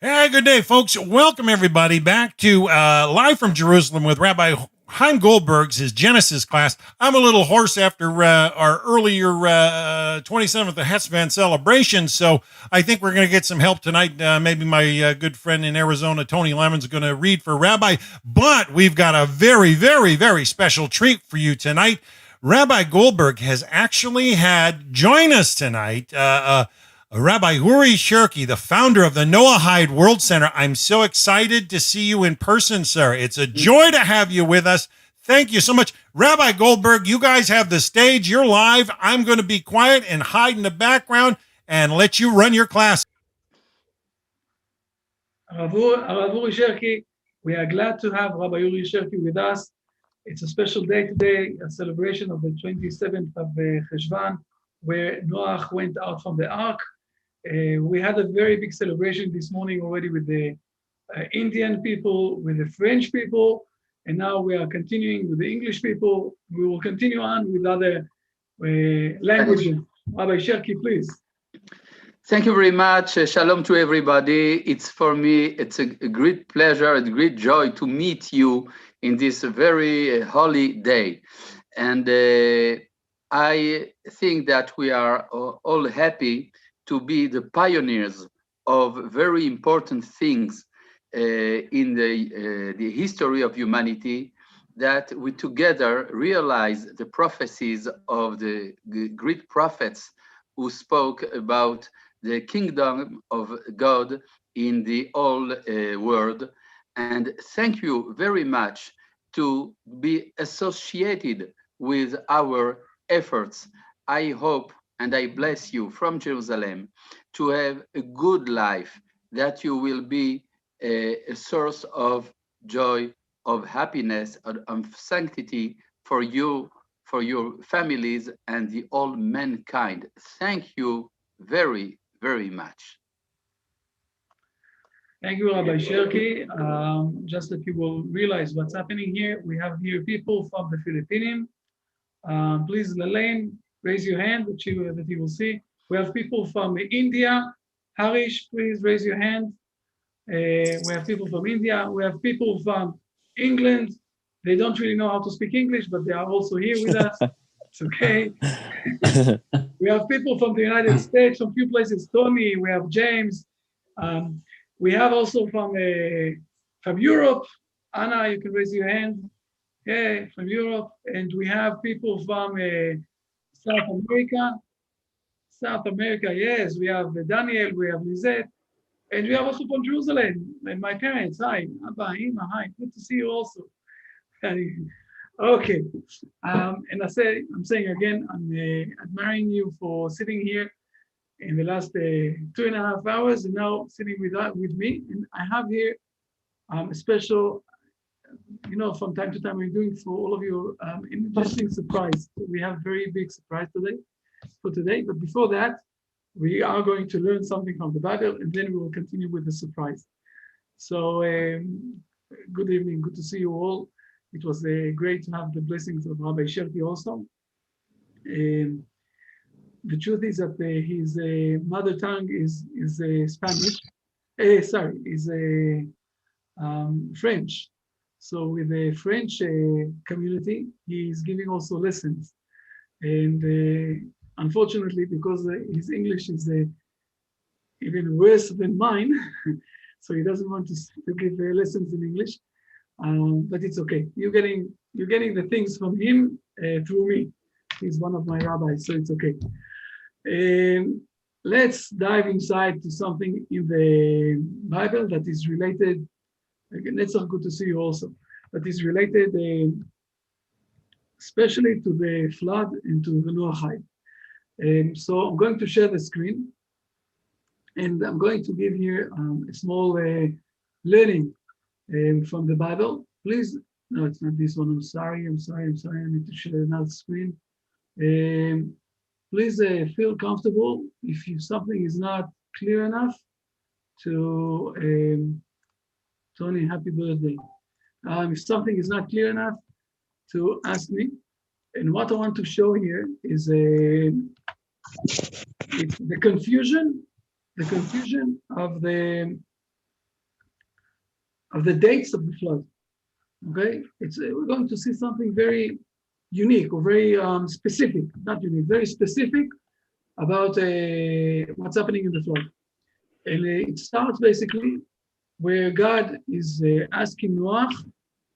Hey, good day, folks. Welcome, everybody, back to Live from Jerusalem with Rabbi Chaim Goldberg's his Genesis class. I'm a little hoarse after our earlier 27th of Hetzvan celebration, so I think we're going to get some help tonight. Maybe my good friend in Arizona, Tony Lemon's going to read for Rabbi, but we've got a very, very, very special treat for you tonight. Rabbi Goldberg has actually had join us tonight. Rabbi Oury Cherki, the founder of the Noahide World Center. I'm so excited to see you in person, sir. It's a joy to have you with us. Thank you so much. Rabbi Goldberg, you guys have the stage. You're live. I'm going to be quiet and hide in the background and let you run your class. Rabbi Oury Cherki, we are glad to have Rabbi Oury Cherki with us. It's a special day today, a celebration of the 27th of Cheshvan, where Noah went out from the ark. We had a very big celebration this morning already with the Indian people, with the French people, and now we are continuing with the English people. We will continue on with other languages. Rabbi Cherki, please. Thank you very much. Shalom to everybody. It's a great pleasure and great joy to meet you in this very holy day. And I think that we are all happy to be the pioneers of very important things in the history of humanity, that we together realize the prophecies of the great prophets who spoke about the kingdom of God in the whole world. And thank you very much to be associated with our efforts. I hope and I bless you from Jerusalem to have a good life, that you will be a source of joy, of happiness, of sanctity for you, for your families, and the all mankind. Thank you very, very much. Thank you, Rabbi Cherki. Just that you will realize what's happening here. We have here people from the Philippines. Please, Lalaine, raise your hand that you will see. We have people from India. Harish, please raise your hand. We have people from India. We have people from England. They don't really know how to speak English, but they are also here with us. It's okay. We have people from the United States, from a few places. Tony, we have James. We have also from Europe. Anna, you can raise your hand. Yeah, from Europe. And we have people from South America. South America, yes. We have Daniel, we have Lizette. And we have also from Jerusalem. And my parents, hi. Abba, Ima, hi. Good to see you also. Okay. And I'm saying again, I'm admiring you for sitting here in the last 2.5 hours and now sitting with me. And I have here a special, from time to time we're doing for all of you an interesting surprise. We have very big surprise today. But before that, we are going to learn something from the Bible, and then we will continue with the surprise. So good evening, good to see you all. It was great to have the blessings of Rabbi Cherki also. The truth is that his mother tongue is Spanish. Is French. So with the French community, he is giving also lessons. And unfortunately, because his English is even worse than mine, so he doesn't want to give lessons in English. But it's okay. You're getting the things from him through me. He's one of my rabbis, so it's okay. Let's dive inside to something in the Bible that is related. Again, it's so good to see you also. That is related, especially to the flood and to the Noahide. So I'm going to share the screen, and I'm going to give here a small learning from the Bible. Please, no, it's not this one. I'm sorry. I need to share another screen. Please feel comfortable if something is not clear enough to Tony, happy birthday. If something is not clear enough to ask me. And what I want to show here is it's the confusion of the of the dates of the flood. Okay, we're going to see something very unique or very specific, not unique, very specific about what's happening in the flood. And it starts basically where God is asking Noah,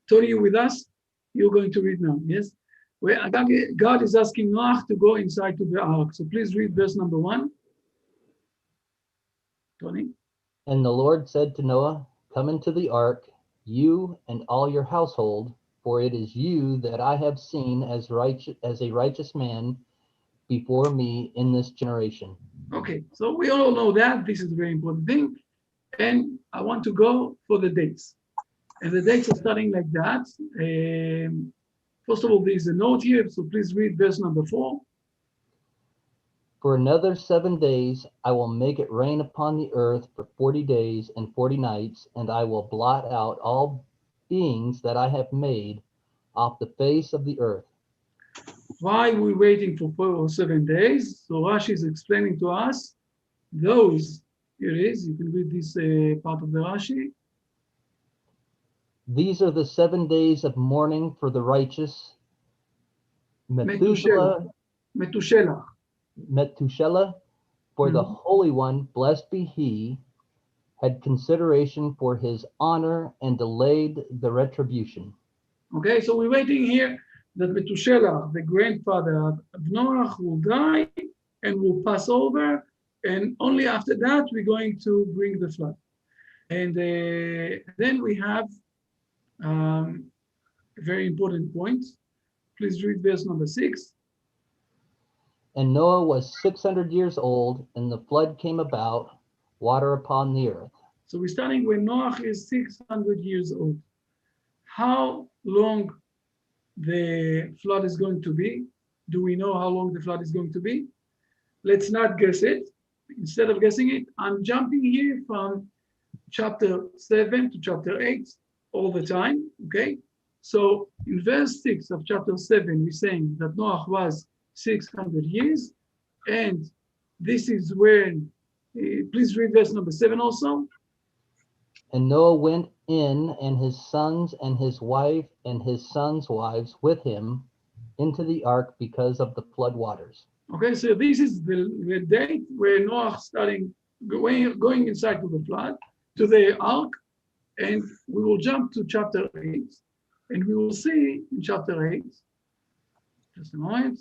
Tony, you with us? You're going to read now, yes? Where God is asking Noah to go inside to the ark. So please read verse number 1. Tony? And the Lord said to Noah, come into the ark, you and all your household, for it is you that I have seen as a righteous man before me in this generation. Okay, so we all know that. This is a very important thing. And I want to go for the dates. And the dates are starting like that. First of all, there's a note here, so please read verse number 4. For another 7 days I will make it rain upon the earth for 40 days and 40 nights, and I will blot out all beings that I have made off the face of the earth. Why are we waiting for 4 or 7 days? So Rashi is explaining to us those, here it is, you can read this part of the Rashi. These are the 7 days of mourning for the righteous. Methuselah, for the Holy One, blessed be he, had consideration for his honor and delayed the retribution. Okay, so we're waiting here that Methuselah, the grandfather of Noah, will die and will pass over, and only after that we're going to bring the flood. And then we have a very important point. Please read verse number 6. And Noah was 600 years old, and the flood came about, water upon the earth. So we're starting when Noah is 600 years old. How long the flood is going to be? Do we know how long the flood is going to be? Let's not guess it. Instead of guessing it, I'm jumping here from chapter 7 to chapter 8 all the time, okay? So in verse 6 of chapter 7, we're saying that Noah was 600 years, and this is when, please read verse number 7 also. And Noah went in, and his sons and his wife and his sons' wives with him into the ark because of the flood waters. Okay, so this is the date where Noah starting going inside to the flood, to the ark, and we will jump to chapter 8, and we will see in chapter 8, just a moment.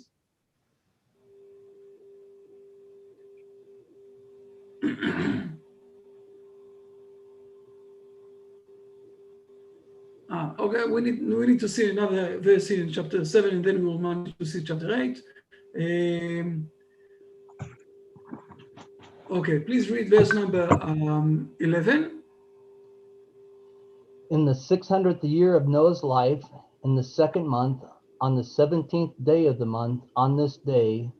Okay, we need to see another verse in chapter 7, and then we will manage to see chapter 8. Okay, please read verse number 11. In the 600th year of Noah's life, in the 2nd month, on the 17th day of the month, on this day,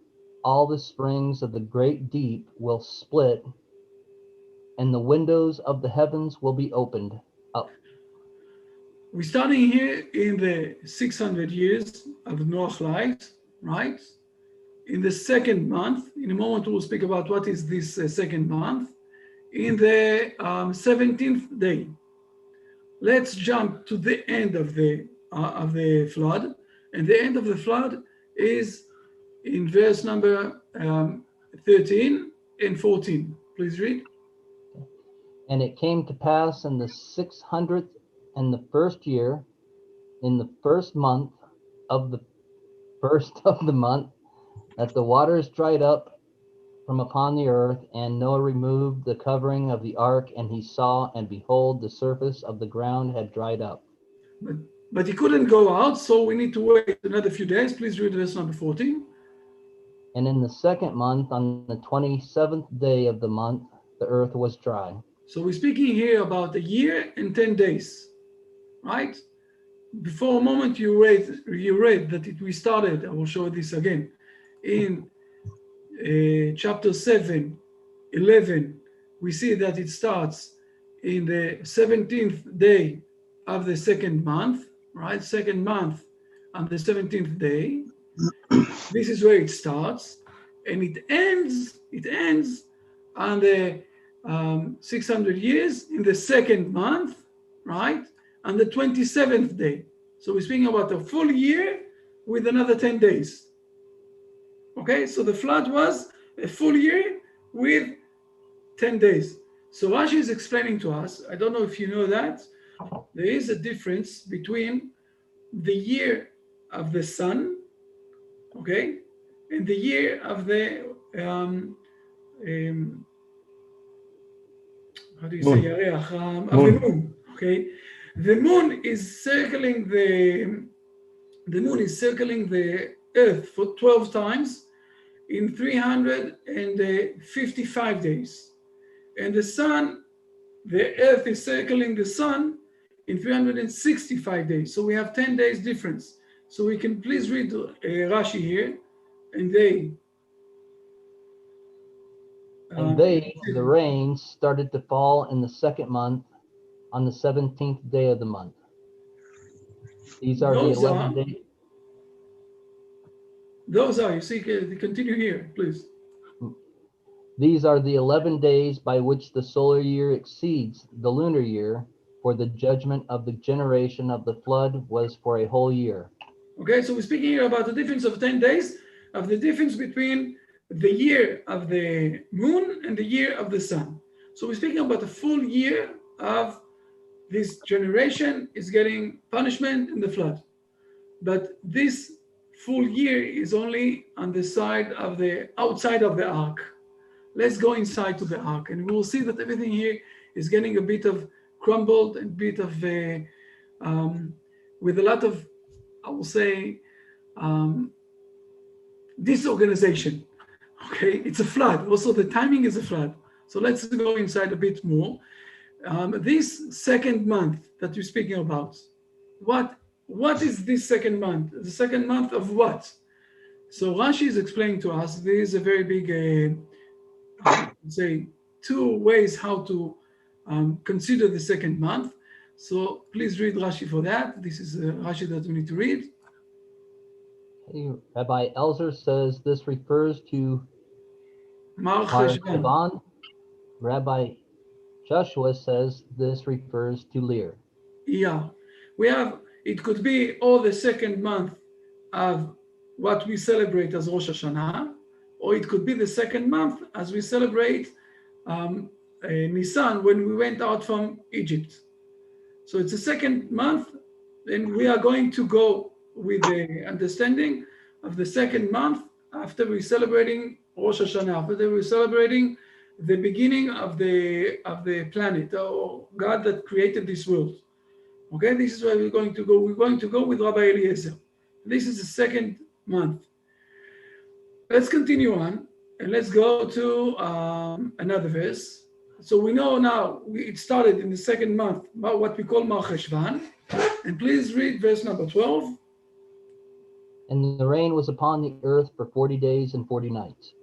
all the springs of the great deep will split, and the windows of the heavens will be opened up. We're starting here in the 600 years of Noah's life, right? In the 2nd month, in a moment we'll speak about what is this 2nd month, in the 17th day. Let's jump to the end of the flood, and the end of the flood is in verse number 13 and 14. Please read. And it came to pass in the 600th and the 1st year, in the 1st month of the 1st of the month, that the waters dried up from upon the earth, and Noah removed the covering of the ark, and he saw, and behold, the surface of the ground had dried up. But he couldn't go out, so we need to wait another few days. Please read verse number 14. And in the 2nd month, on the 27th day of the month, the earth was dry. So we're speaking here about a year and 10 days, right? Before a moment you read that we started, I will show this again, in chapter 7, 11, we see that it starts in the 17th day of the 2nd month, right? 2nd month on the 17th day. This is where it starts, and it ends on the 600 years in the 2nd month, right? On the 27th day. So we're speaking about a full year with another 10 days. Okay, so the flood was a full year with 10 days. So Rashi is explaining to us, I don't know if you know that, there is a difference between the year of the sun, okay, and the year of the, how do you say, Yareach, of the moon, okay? The moon is circling the earth for 12 times in 355 days. And the sun, the earth is circling the sun in 365 days. So we have 10 days difference. So we can please read Rashi here. And the rain started to fall in the second month on the 17th day of the month. These are the 11 days. Those are, you see, continue here, please. These are the 11 days by which the solar year exceeds the lunar year, for the judgment of the generation of the flood was for a whole year. Okay, so we're speaking here about the difference of 10 days, of the difference between the year of the moon and the year of the sun. So we're speaking about a full year of this generation is getting punishment in the flood. But this full year is only on the side of the outside of the ark. Let's go inside to the ark, and we will see that everything here is getting a bit of crumbled and bit of with a lot of, I will say, disorganization. Okay, it's a flood. Also, the timing is a flood. So let's go inside a bit more. This second month that you're speaking about, what is this second month? The second month of what? So Rashi is explaining to us there is a very big, say, two ways how to consider the second month. So please read Rashi for that. This is Rashi that we need to read. Rabbi Elzer says this refers to Mar Cheshvan. Rabbi Joshua says this refers to Lear. Yeah, we have, it could be all the second month of what we celebrate as Rosh Hashanah, or it could be the second month as we celebrate Nisan when we went out from Egypt. So it's the second month, and we are going to go with the understanding of the second month after we're celebrating Rosh Hashanah, after we're celebrating the beginning of the planet, or God that created this world. Okay, this is where we're going to go. We're going to go with Rabbi Eliezer. This is the second month. Let's continue on, and let's go to another verse. So we know now it started in the second month, what we call Mar Cheshvan. And please read verse number 12. And the rain was upon the earth for 40 days and 40 nights.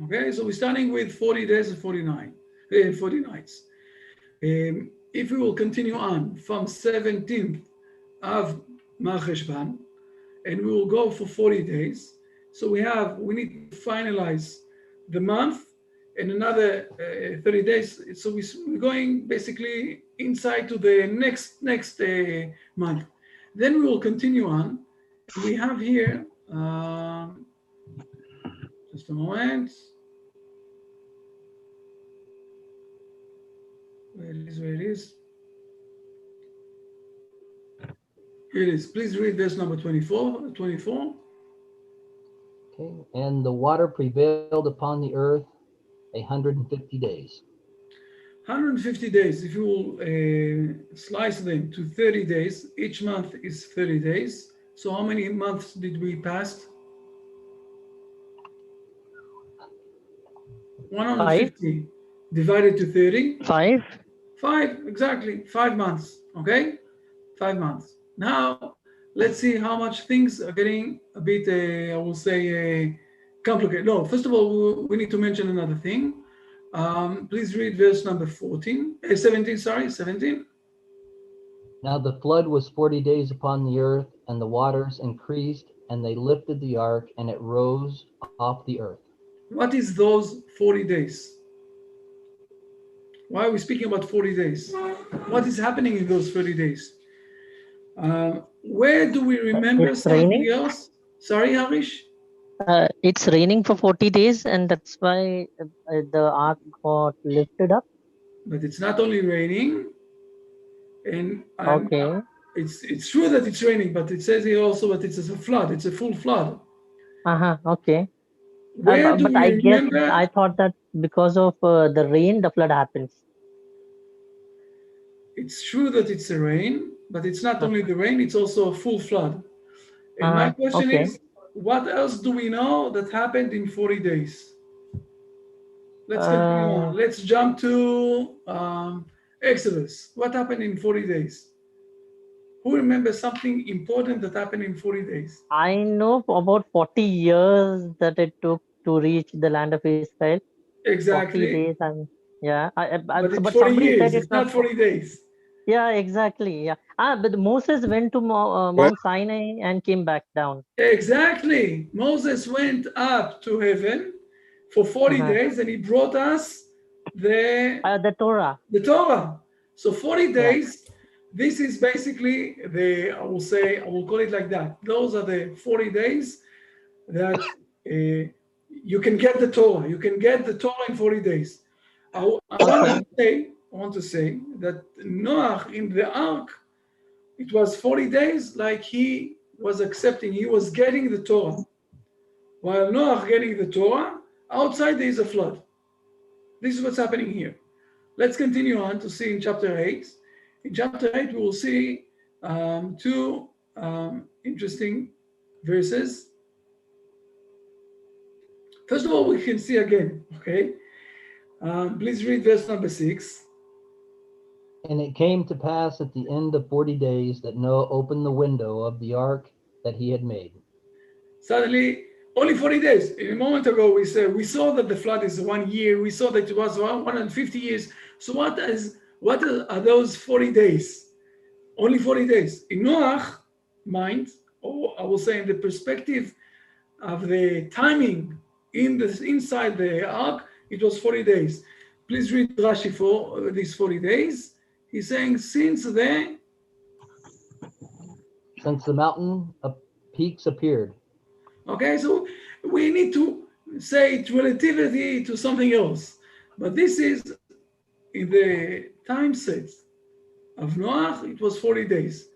Okay, so we're starting with 40 days and 40 nights. If we will continue on from 17th of Mar Cheshvan, and we will go for 40 days. So we need to finalize the month and another 30 days. So we're going basically inside to the next month. Then we will continue on. We have here, just a moment. Where it is. Here it is. Please read verse number 24. Okay, and the water prevailed upon the earth 150 days. 150 days, if you will slice them to 30 days, each month is 30 days. So how many months did we pass? 150 divided to 30? 5. 5, exactly, 5 months, okay? 5 months. Now, let's see how much things are getting a bit, I will say, complicated. No, first of all, we need to mention another thing. Please read verse number 17. Now the flood was 40 days upon the earth, and the waters increased, and they lifted the ark, and it rose off the earth. What is those 40 days? Why are we speaking about 40 days? What is happening in those 30 days? Where do we remember It's something raining. else? Sorry, Harish? It's raining for 40 days, and that's why the ark got lifted up. But it's not only raining, and Okay. it's true that it's raining, but it says here also that it's a flood. It's a full flood. Okay. Where do But we I guess remember? I thought that because of the rain, the flood happens. It's true that it's a rain, but it's not only the rain, it's also a full flood. And my question Okay. is, what else do we know that happened in 40 days? Let's continue on. Let's jump to Exodus. What happened in 40 days? Who remembers something important that happened in 40 days? I know for about 40 years that it took to reach the land of Israel. 40 Exactly. days. Yeah. But it's But 40 somebody years, said it's not 40 days. Yeah, exactly. Yeah. But Moses went to Mount Sinai and came back down. Exactly. Moses went up to heaven for 40 days and he brought us the Torah. The Torah. So 40 days, this is basically I will call it like that. Those are the 40 days that you can get the Torah. You can get the Torah in 40 days. I want to say that Noah in the ark, it was 40 days like he was accepting, he was getting the Torah. While Noah getting the Torah, outside there is a flood. This is what's happening here. Let's continue on to see in chapter 8. In chapter 8, we will see two interesting verses. First of all, we can see again, okay? Please read verse number 6. And it came to pass at the end of 40 days that Noah opened the window of the ark that he had made. Suddenly, only 40 days. A moment ago, we saw that the flood is 1 year. We saw that it was 150 years. So what are those 40 days? Only 40 days. In Noah's mind, or I will say in the perspective of the timing inside the ark, it was 40 days. Please read Rashi for these 40 days. He's saying since the mountain peaks appeared. Okay, so we need to say it's relativity to something else. But this is in the time set of Noah, it was 40 days.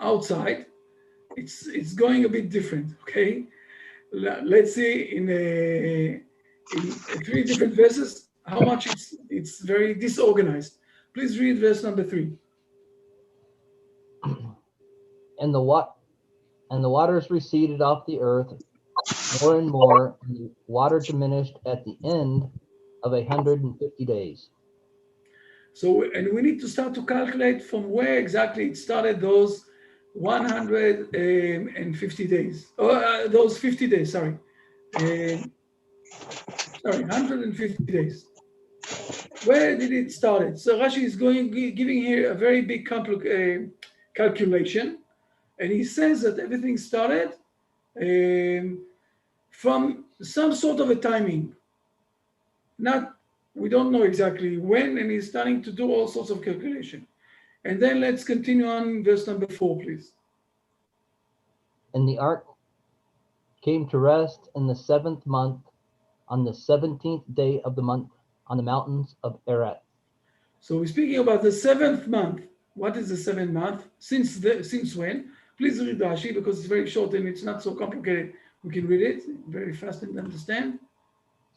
Outside, it's going a bit different, okay? Let's see in 3 different verses how much it's very disorganized. Please read verse number 3. And the waters receded off the earth more and more, and the water diminished at the end of 150 days. So, and we need to start to calculate from where exactly it started those 150 days, or those 50 days, sorry. 150 days. Where did it start? So Rashi is giving here a very big calculation, and he says that everything started from some sort of a timing. We don't know exactly when, and he's starting to do all sorts of calculation. And then let's continue on verse number 4, please. And the ark came to rest in the 7th month, on the 17th day of the month, on the mountains of Ararat. So we're speaking about the 7th month. What is the 7th month? Since when? Please read Rashi because it's very short and it's not so complicated. We can read it very fast and understand.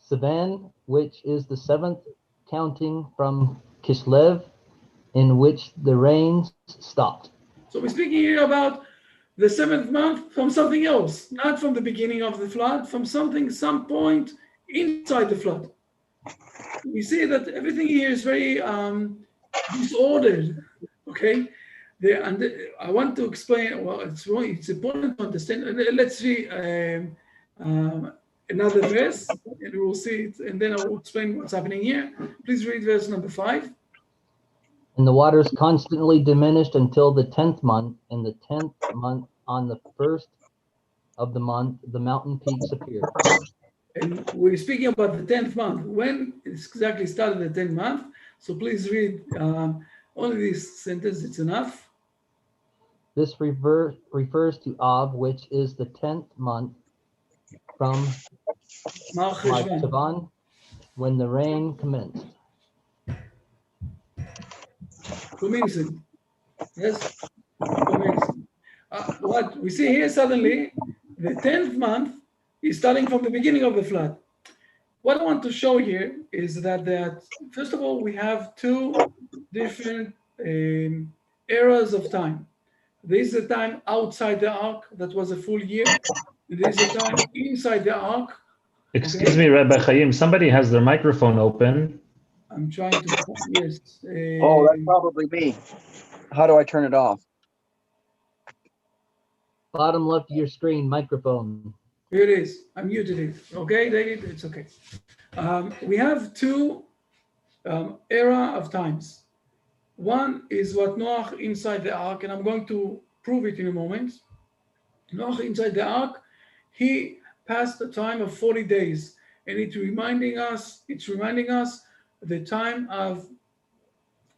Sivan, which is the 7th, counting from Kislev, in which the rains stopped. So we're speaking here about the 7th month from something else, not from the beginning of the flood, from some point inside the flood. We see that everything here is very disordered, okay? I want to explain, well, it's important to understand. Let's see another verse, and we will see it, and then I will explain what's happening here. Please read verse number 5. And the waters constantly diminished until the 10th month. In the 10th month, on the 1st of the month, the mountain peaks appeared. And we're speaking about the 10th month. When it's exactly started the 10th month. So please read only this sentence, it's enough. This refers to Av, which is the 10th month from Mar Cheshvan. Cheshvan, when the rain commenced. Commencing. Yes, commencing. What we see here suddenly, the 10th month is starting from the beginning of the flood. What I want to show here is that first of all, we have two different eras of time. There is a time outside the ark that was a full year. There is a time inside the ark. Excuse me, Rabbi Chaim, somebody has their microphone open. I'm trying to, yes. Oh, that's probably me. How do I turn it off? Bottom left of your screen, microphone. Here it is. I muted it. Okay, David, it's okay. We have two era of times. One is what Noach inside the ark, and I'm going to prove it in a moment. Noach inside the ark, he passed a time of 40 days, and it's reminding us the time of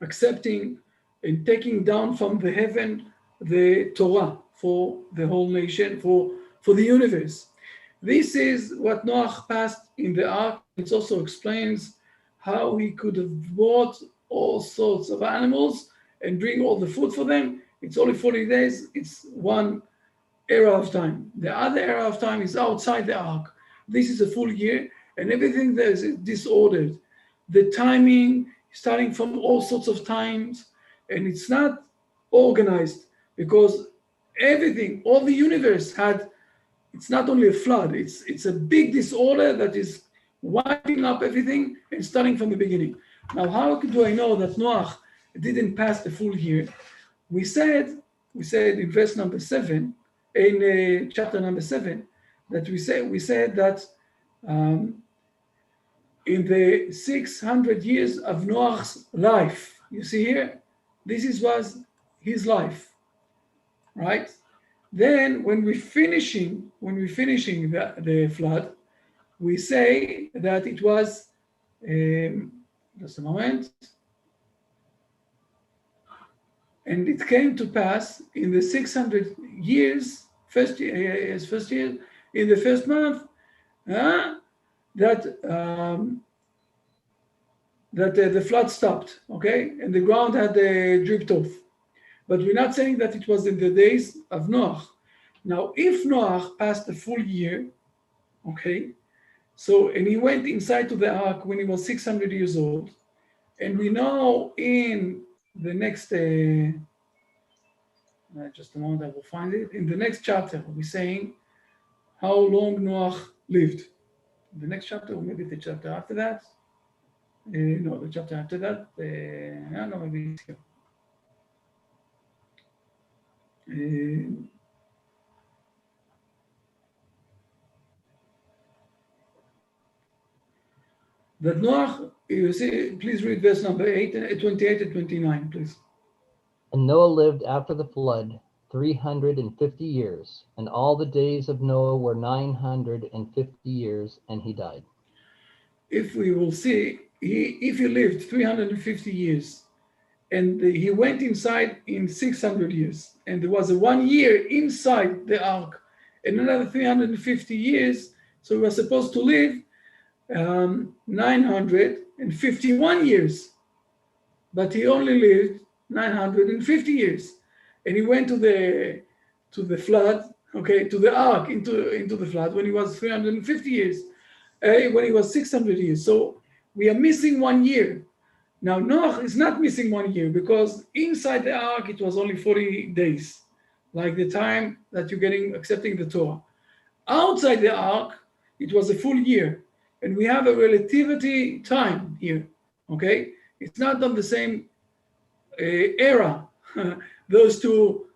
accepting and taking down from the heaven the Torah for the whole nation, for the universe. This is what Noach passed in the ark. It also explains how he could have brought all sorts of animals and bring all the food for them. It's only 40 days. It's one era of time. The other era of time is outside the ark. This is a full year, and everything there is disordered. The timing, starting from all sorts of times, and it's not organized because everything, all the universe had, it's not only a flood, it's a big disorder that is wiping up everything and starting from the beginning. Now, how do I know that Noach didn't pass the full year? We said in verse number 7, in chapter number 7, that we said that in the 600 years of Noach's life, you see here, was his life, right? Then when we're finishing the flood, we say that it was, just a moment, and it came to pass in the 600 years, first year, in the first month, that the flood stopped, okay, and the ground had dripped off. But we're not saying that it was in the days of Noach. Now, if Noach passed a full year, okay, so, and he went inside to the ark when he was 600 years old, and we know in the next, just a moment, I will find it. In the next chapter, we're saying how long Noach lived. The next chapter, or maybe the chapter after that. No, the chapter after that. No, maybe it's here. That Noach, you see, please read verse number 28 and 29, please. And Noah lived after the flood 350 years, and all the days of Noah were 950 years, and he died. If we will see, if he lived 350 years, and he went inside in 600 years, and there was a 1 year inside the ark, and another 350 years, so he was supposed to live 951 years, but he only lived 950 years, and he went to the flood, okay, to the ark, into the flood when he was 350 years, when he was 600 years. So we are missing 1 year. Now Noach is not missing 1 year because inside the ark it was only 40 days, like the time that you're accepting the Torah. Outside the ark it was a full year. And we have a relativity time here, okay? It's not on the same era, those two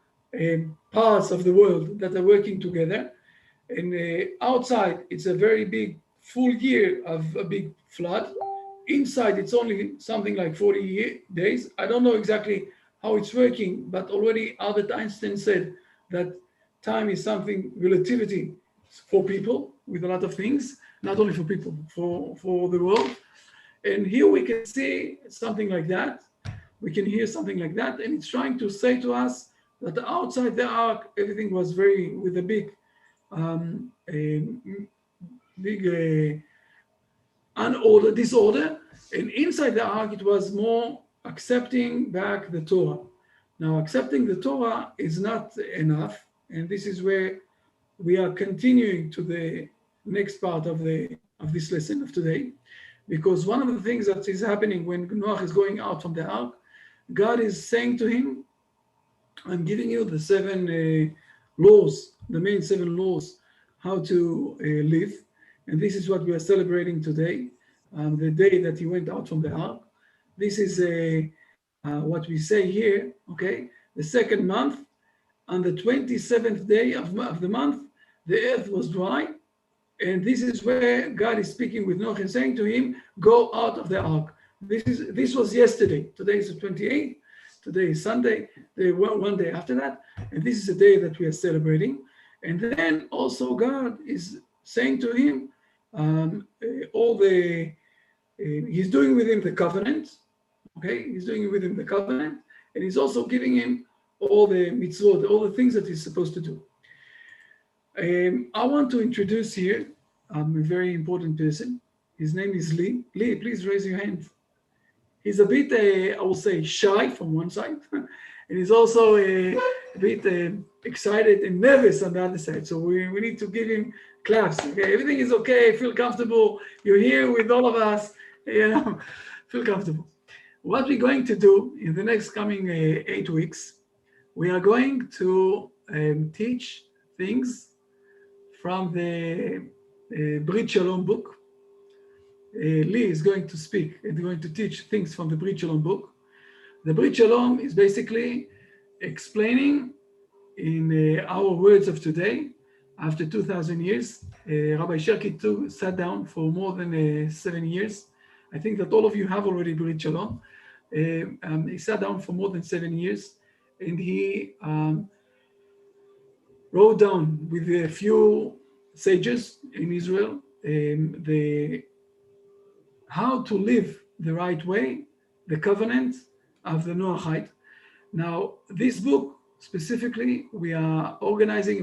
parts of the world that are working together. And outside, it's a very big full year of a big flood. Inside, it's only something like 40 days. I don't know exactly how it's working, but already Albert Einstein said that time is something, relativity, for people with a lot of things, not only for people, for the world. And here we can see something like that. We can hear something like that, and it's trying to say to us that outside the ark, everything was very with a big disorder, and inside the ark it was more accepting back the Torah. Now, accepting the Torah is not enough, and this is where we are continuing to the next part of this lesson of today, because one of the things that is happening when Noah is going out from the ark, God is saying to him, I'm giving you the 7 laws, the main 7 laws, how to live. And this is what we are celebrating today, the day that he went out from the ark. This is what we say here, okay? The second month, on the 27th day of the month, the earth was dry. And this is where God is speaking with Noah and saying to him, go out of the ark. This was yesterday. Today is the 28th. Today is Sunday, one day after that. And this is the day that we are celebrating. And then also God is saying to him, he's doing with him the covenant. Okay, he's doing with him the covenant. And he's also giving him all the mitzvot, all the things that he's supposed to do. I want to introduce here a very important person. His name is Lee. Lee, please raise your hand. He's a bit, I will say, shy from one side, and he's also a bit excited and nervous on the other side. So we need to give him claps. Okay, everything is okay. Feel comfortable. You're here with all of us. Feel comfortable. What we're going to do in the next coming 8 weeks, we are going to teach things from the Brit Shalom book. Lee is going to speak and going to teach things from the Brit Shalom book. The Brit Shalom is basically explaining in our words of today, after 2,000 years. Rabbi Cherki sat down for more than 7 years. I think that all of you have already Brit Shalom. He sat down for more than 7 years, and he wrote down with a few sages in Israel how to live the right way, the covenant of the Noahide. Now, this book specifically, we organize it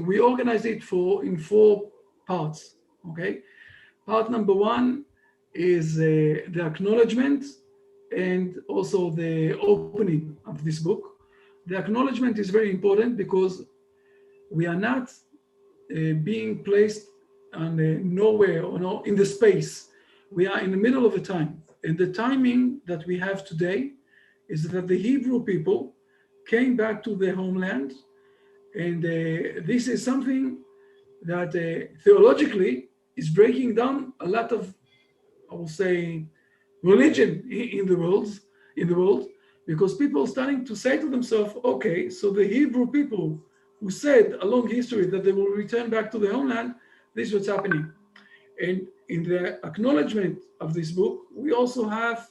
in 4 parts, okay? Part number 1 is the acknowledgement and also the opening of this book. The acknowledgement is very important because we are not being placed on nowhere or in the space. We are in the middle of a time. And the timing that we have today is that the Hebrew people came back to their homeland. And this is something that theologically is breaking down a lot of, I will say, religion in the world, because people are starting to say to themselves, okay, so the Hebrew people who said along history that they will return back to their homeland, this is what's happening. And in the acknowledgement of this book, we also have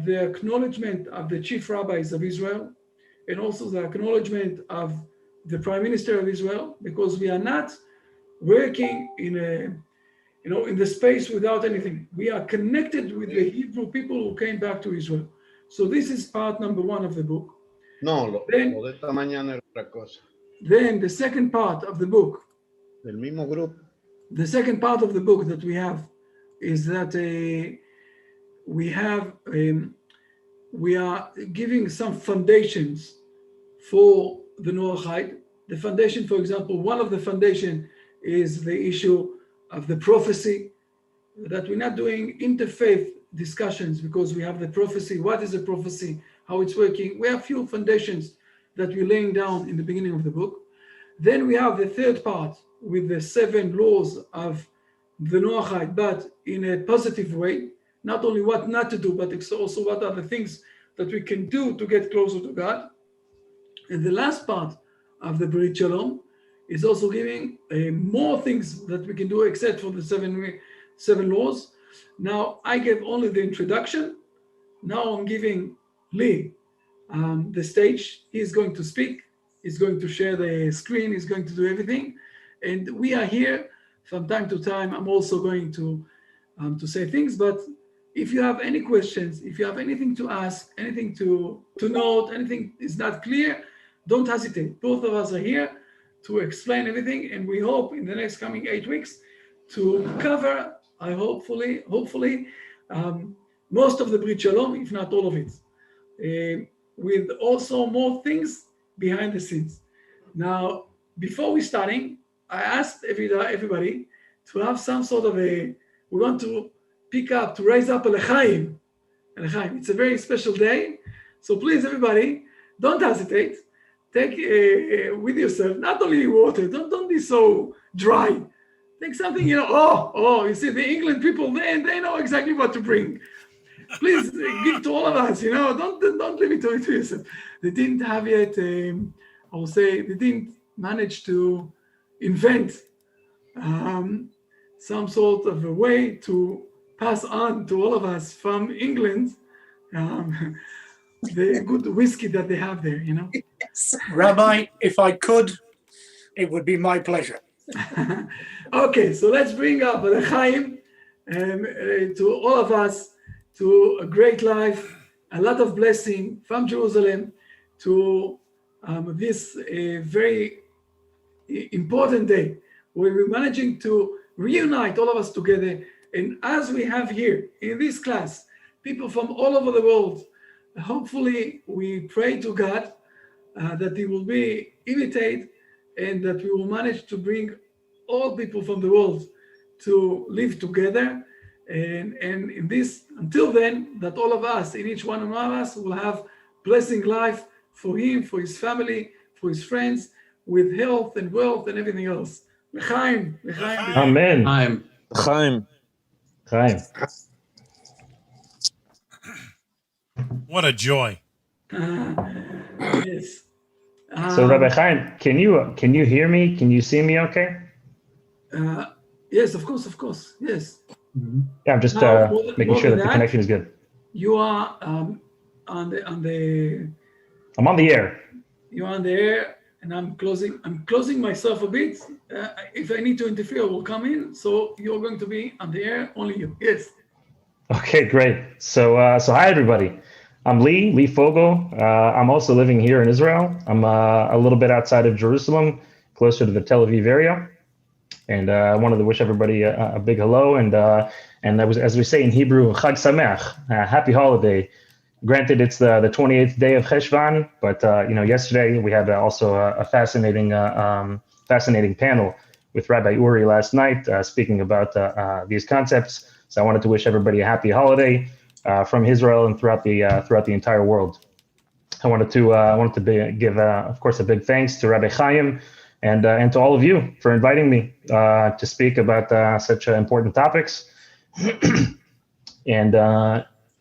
the acknowledgement of the chief rabbis of Israel, and also the acknowledgement of the Prime Minister of Israel, because we are not working in the space without anything. We are connected with the Hebrew people who came back to Israel. So this is part number 1 of the book. No, lo de esta mañana era otra cosa. Then the second part of the book, Del mismo grupo. the second part of the book that we have is that we are giving some foundations for the Noahide. The foundation, for example, one of the foundation is the issue of the prophecy, that we're not doing interfaith discussions because we have the prophecy. What is a prophecy? How it's working? We have few foundations that we're laying down in the beginning of the book. Then we have the third part with the 7 laws of the Noahide, but in a positive way, not only what not to do, but it's also what are the things that we can do to get closer to God. And the last part of the Brit Shalom is also giving more things that we can do except for the 7 laws. Now, I gave only the introduction. Now I'm giving Lee the stage. He's going to speak. He's going to share the screen. He's going to do everything. And we are here from time to time, I'm also going to say things. But if you have any questions, if you have anything to ask, anything to note, anything is not clear, don't hesitate. Both of us are here to explain everything, and we hope in the next coming 8 weeks to cover, hopefully, most of the Brit Shalom, if not all of it, with also more things behind the scenes. Now, before we starting, I asked everybody to have some sort of we want to raise up a L'chaim. It's a very special day. So please, everybody, don't hesitate. Take with yourself, not only water, don't be so dry. Take something, you see, the England people, they know exactly what to bring. Please give to all of us, don't leave it to yourself. They didn't have yet, I will say, they didn't manage to invent some sort of a way to pass on to all of us from England the good whiskey that they have there, Rabbi, if I could, it would be my pleasure. Okay, so let's bring up L'chaim to all of us, to a great life, a lot of blessing from Jerusalem to this very important day where we're managing to reunite all of us together. And as we have here in this class, people from all over the world, hopefully we pray to God that He will be imitate and that we will manage to bring all people from the world to live together. And in this, until then, that all of us, in each one of us, will have blessing life for him, for his family, for his friends, with health and wealth and everything else. L'chaim. Amen. Chaim. What a joy. Yes. So Rabbi Chaim, can you hear me? Can you see me okay? Yes, of course. Yes. Yeah, I'm just making sure that the connection is good. You are on the. I'm on the air. You're on the air, and I'm closing myself a bit. If I need to interfere, I will come in. So you're going to be on the air, only you. Yes. Okay, great. So hi everybody. I'm Lee Fogel. I'm also living here in Israel. I'm a little bit outside of Jerusalem, closer to the Tel Aviv area. And I wanted to wish everybody a big hello, and that was, as we say in Hebrew, Chag Sameach, happy holiday. Granted, it's the 28th day of Cheshvan, but yesterday we had also a fascinating panel with Rabbi Oury last night, speaking about these concepts. So I wanted to wish everybody a happy holiday from Israel and throughout the entire world. I wanted to give, of course, a big thanks to Rabbi Chaim and to all of you for inviting me to speak about such important topics.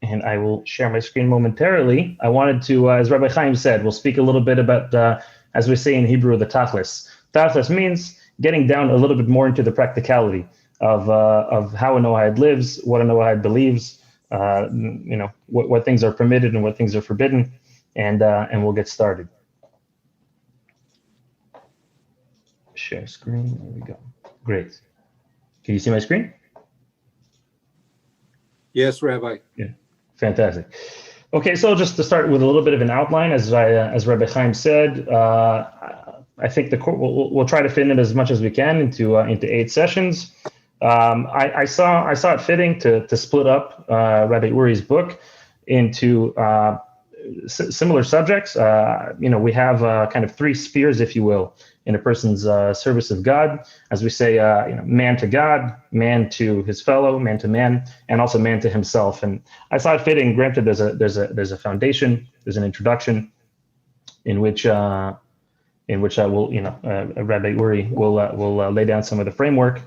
And I will share my screen momentarily. I wanted to, as Rabbi Chaim said, we'll speak a little bit about, as we say in Hebrew, the tachlis. Tachlis means getting down a little bit more into the practicality of how a Noahide lives, what a Noahide believes, what things are permitted and what things are forbidden, and we'll get started. Share screen. There we go. Great. Can you see my screen? Yes, Rabbi. Yeah. Fantastic. Okay, so just to start with a little bit of an outline, as Rabbi Chaim said, I think we'll try to fit in as much as we can into 8 sessions. I saw it fitting to split up Rabbi Oury's book into similar subjects. We have kind of 3 spheres, if you will, in a person's service of God. As we say, man to God, man to his fellow, man to man, and also man to himself. And I saw it fitting. Granted, there's a foundation, there's an introduction, in which I will, Rabbi Oury will lay down some of the framework,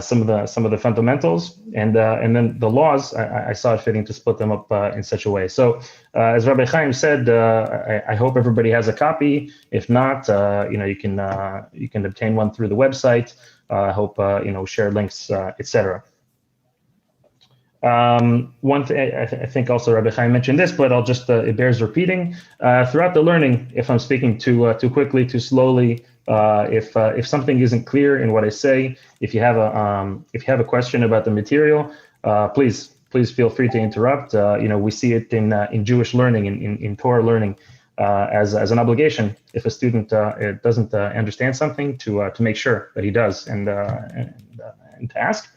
some of the fundamentals, and then the laws. I saw it fitting to split them up in such a way. So, as Rabbi Chaim said, I hope everybody has a copy. If not, you can obtain one through the website. I hope share links, etc. One thing I think also Rabbi Chaim mentioned this, but I'll just it bears repeating. Throughout the learning, if I'm speaking too quickly, too slowly, If something isn't clear in what I say, if you have a question about the material, please feel free to interrupt. We see it in Jewish learning, in Torah learning, as an obligation. If a student doesn't understand something, to make sure that he does, and to ask.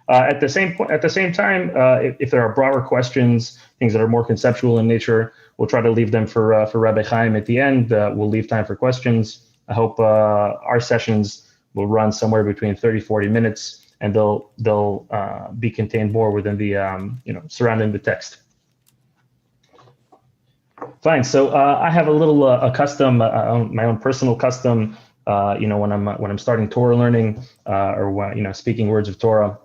At the same time, if there are broader questions, things that are more conceptual in nature, we'll try to leave them for Rabbi Chaim at the end. We'll leave time for questions. I hope our sessions will run somewhere between 30-40 minutes, and they'll be contained more within the surrounding the text. Fine. So I have a little a custom, my own personal custom. When I'm starting Torah learning, or speaking words of Torah,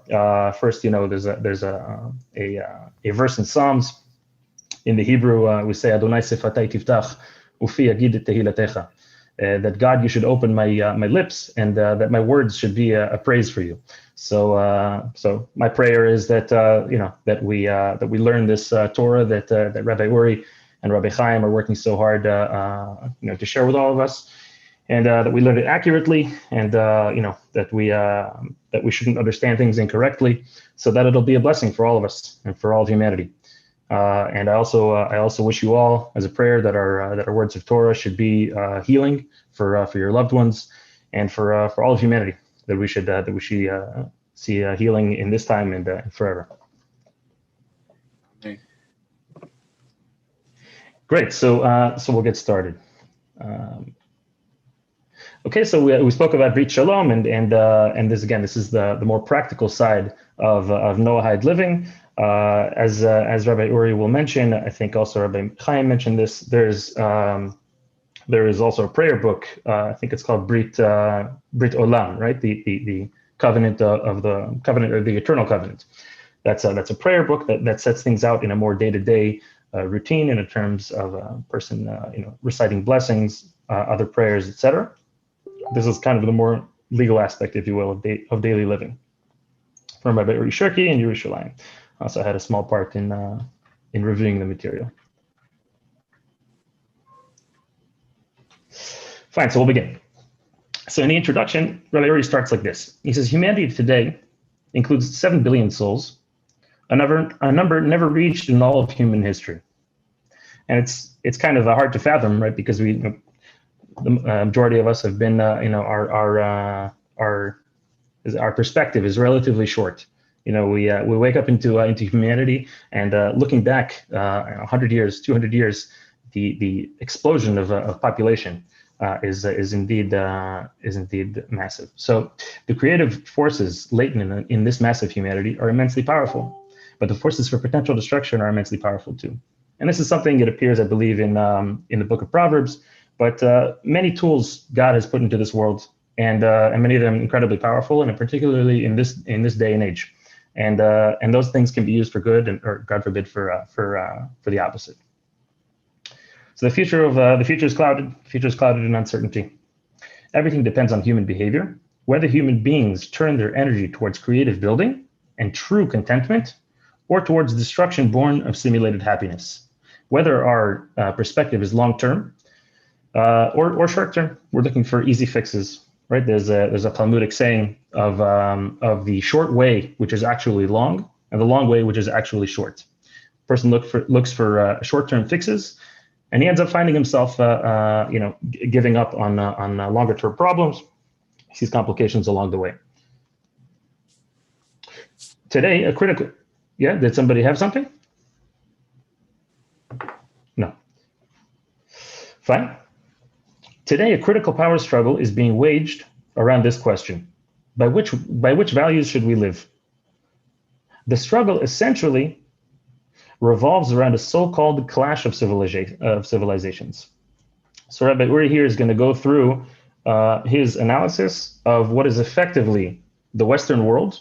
first, there's a verse in Psalms. In the Hebrew, we say Adonai sefatai tiftach ufi yagid tehilatecha, that God, you should open my lips, and that my words should be a praise for you. So my prayer is that that we learn this Torah that Rabbi Oury and Rabbi Chaim are working so hard to share with all of us. And that we learn it accurately, and that we shouldn't understand things incorrectly, so that it'll be a blessing for all of us and for all of humanity. And I also wish you all, as a prayer, that our words of Torah should be healing for your loved ones, and for all of humanity, that we should see healing in this time and forever. Okay. Great. So we'll get started. Okay, so we spoke about Brit Shalom, and this is the more practical side of Noahide living. As Rabbi Oury will mention, I think also Rabbi Chaim mentioned this. There is also a prayer book. I think it's called Brit Olam, right? The covenant of the covenant, or the eternal covenant. That's a prayer book that sets things out in a more day-to-day routine, in terms of a person reciting blessings, other prayers, etc. This is kind of the more legal aspect, if you will, of daily living. From Rabbi Oury Cherki in Yerushalayim. Also had a small part in reviewing the material. Fine, so we'll begin. So in the introduction, Rabbi Oury starts like this. He says, humanity today includes 7 billion souls, a number never reached in all of human history. And it's kind of hard to fathom, right? Because the majority of us have been, our perspective is relatively short. We wake up into humanity, and looking back 100 years, 200 years, the explosion of population is indeed massive. So the creative forces latent in this massive humanity are immensely powerful, but the forces for potential destruction are immensely powerful too. And this is something that appears, I believe, in the book of Proverbs. But many tools God has put into this world, and many of them incredibly powerful, and particularly in this day and age, and those things can be used for good, or God forbid for the opposite. So the future is clouded. The future is clouded in uncertainty. Everything depends on human behavior. Whether human beings turn their energy towards creative building and true contentment, or towards destruction born of simulated happiness. Whether our perspective is long term. Or short term, we're looking for easy fixes, right? There's a Talmudic saying of the short way, which is actually long, and the long way, which is actually short. Person looks for short-term fixes, and he ends up finding himself, giving up on longer-term problems. He sees complications along the way. Today, yeah, did somebody have something? No. Fine. Today, a critical power struggle is being waged around this question: by which values should we live? The struggle essentially revolves around a so-called clash of civilizations. So Rabbi Oury here is going to go through his analysis of what is effectively the Western world,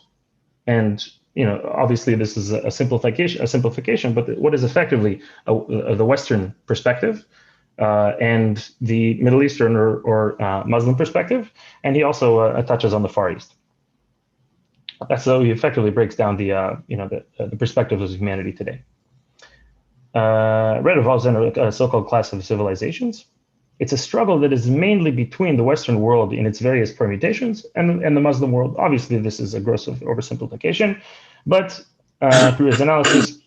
and obviously this is a simplification, but what is effectively the Western perspective. And the Middle Eastern or Muslim perspective, and he also touches on the Far East. So he effectively breaks down the perspective of humanity today. Red revolves in a so-called class of civilizations. It's a struggle that is mainly between the Western world in its various permutations and the Muslim world. Obviously, this is a gross oversimplification, but through his analysis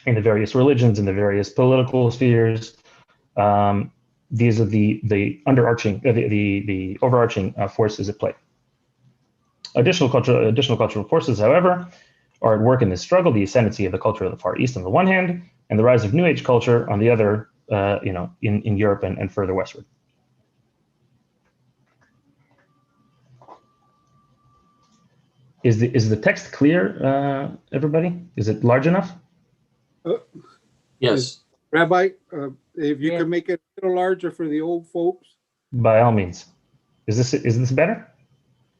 in the various religions, in the various political spheres, these are the overarching forces at play. Additional cultural forces, however, are at work in this struggle: the ascendancy of the culture of the Far East on the one hand, and the rise of New Age culture on the other. In Europe and further westward. Is the text clear, everybody? Is it large enough? Yes. Rabbi, if you could make it a little larger for the old folks. By all means. Is this better?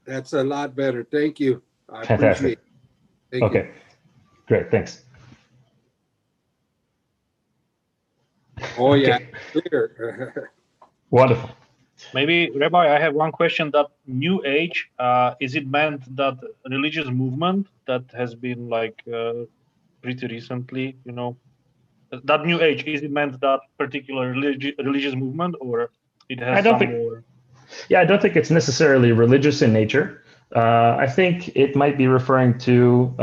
That's a lot better. Thank you. I Fantastic. appreciate it. Thank you. Great. Thanks. Oh, yeah, Okay. clear. Wonderful. Maybe, Rabbi, I have one question. That New Age, is it meant that religious movement that has been like pretty recently, that New Age, is it meant that particular religious movement, or it has more? Yeah, I don't think it's necessarily religious in nature. I think it might be referring to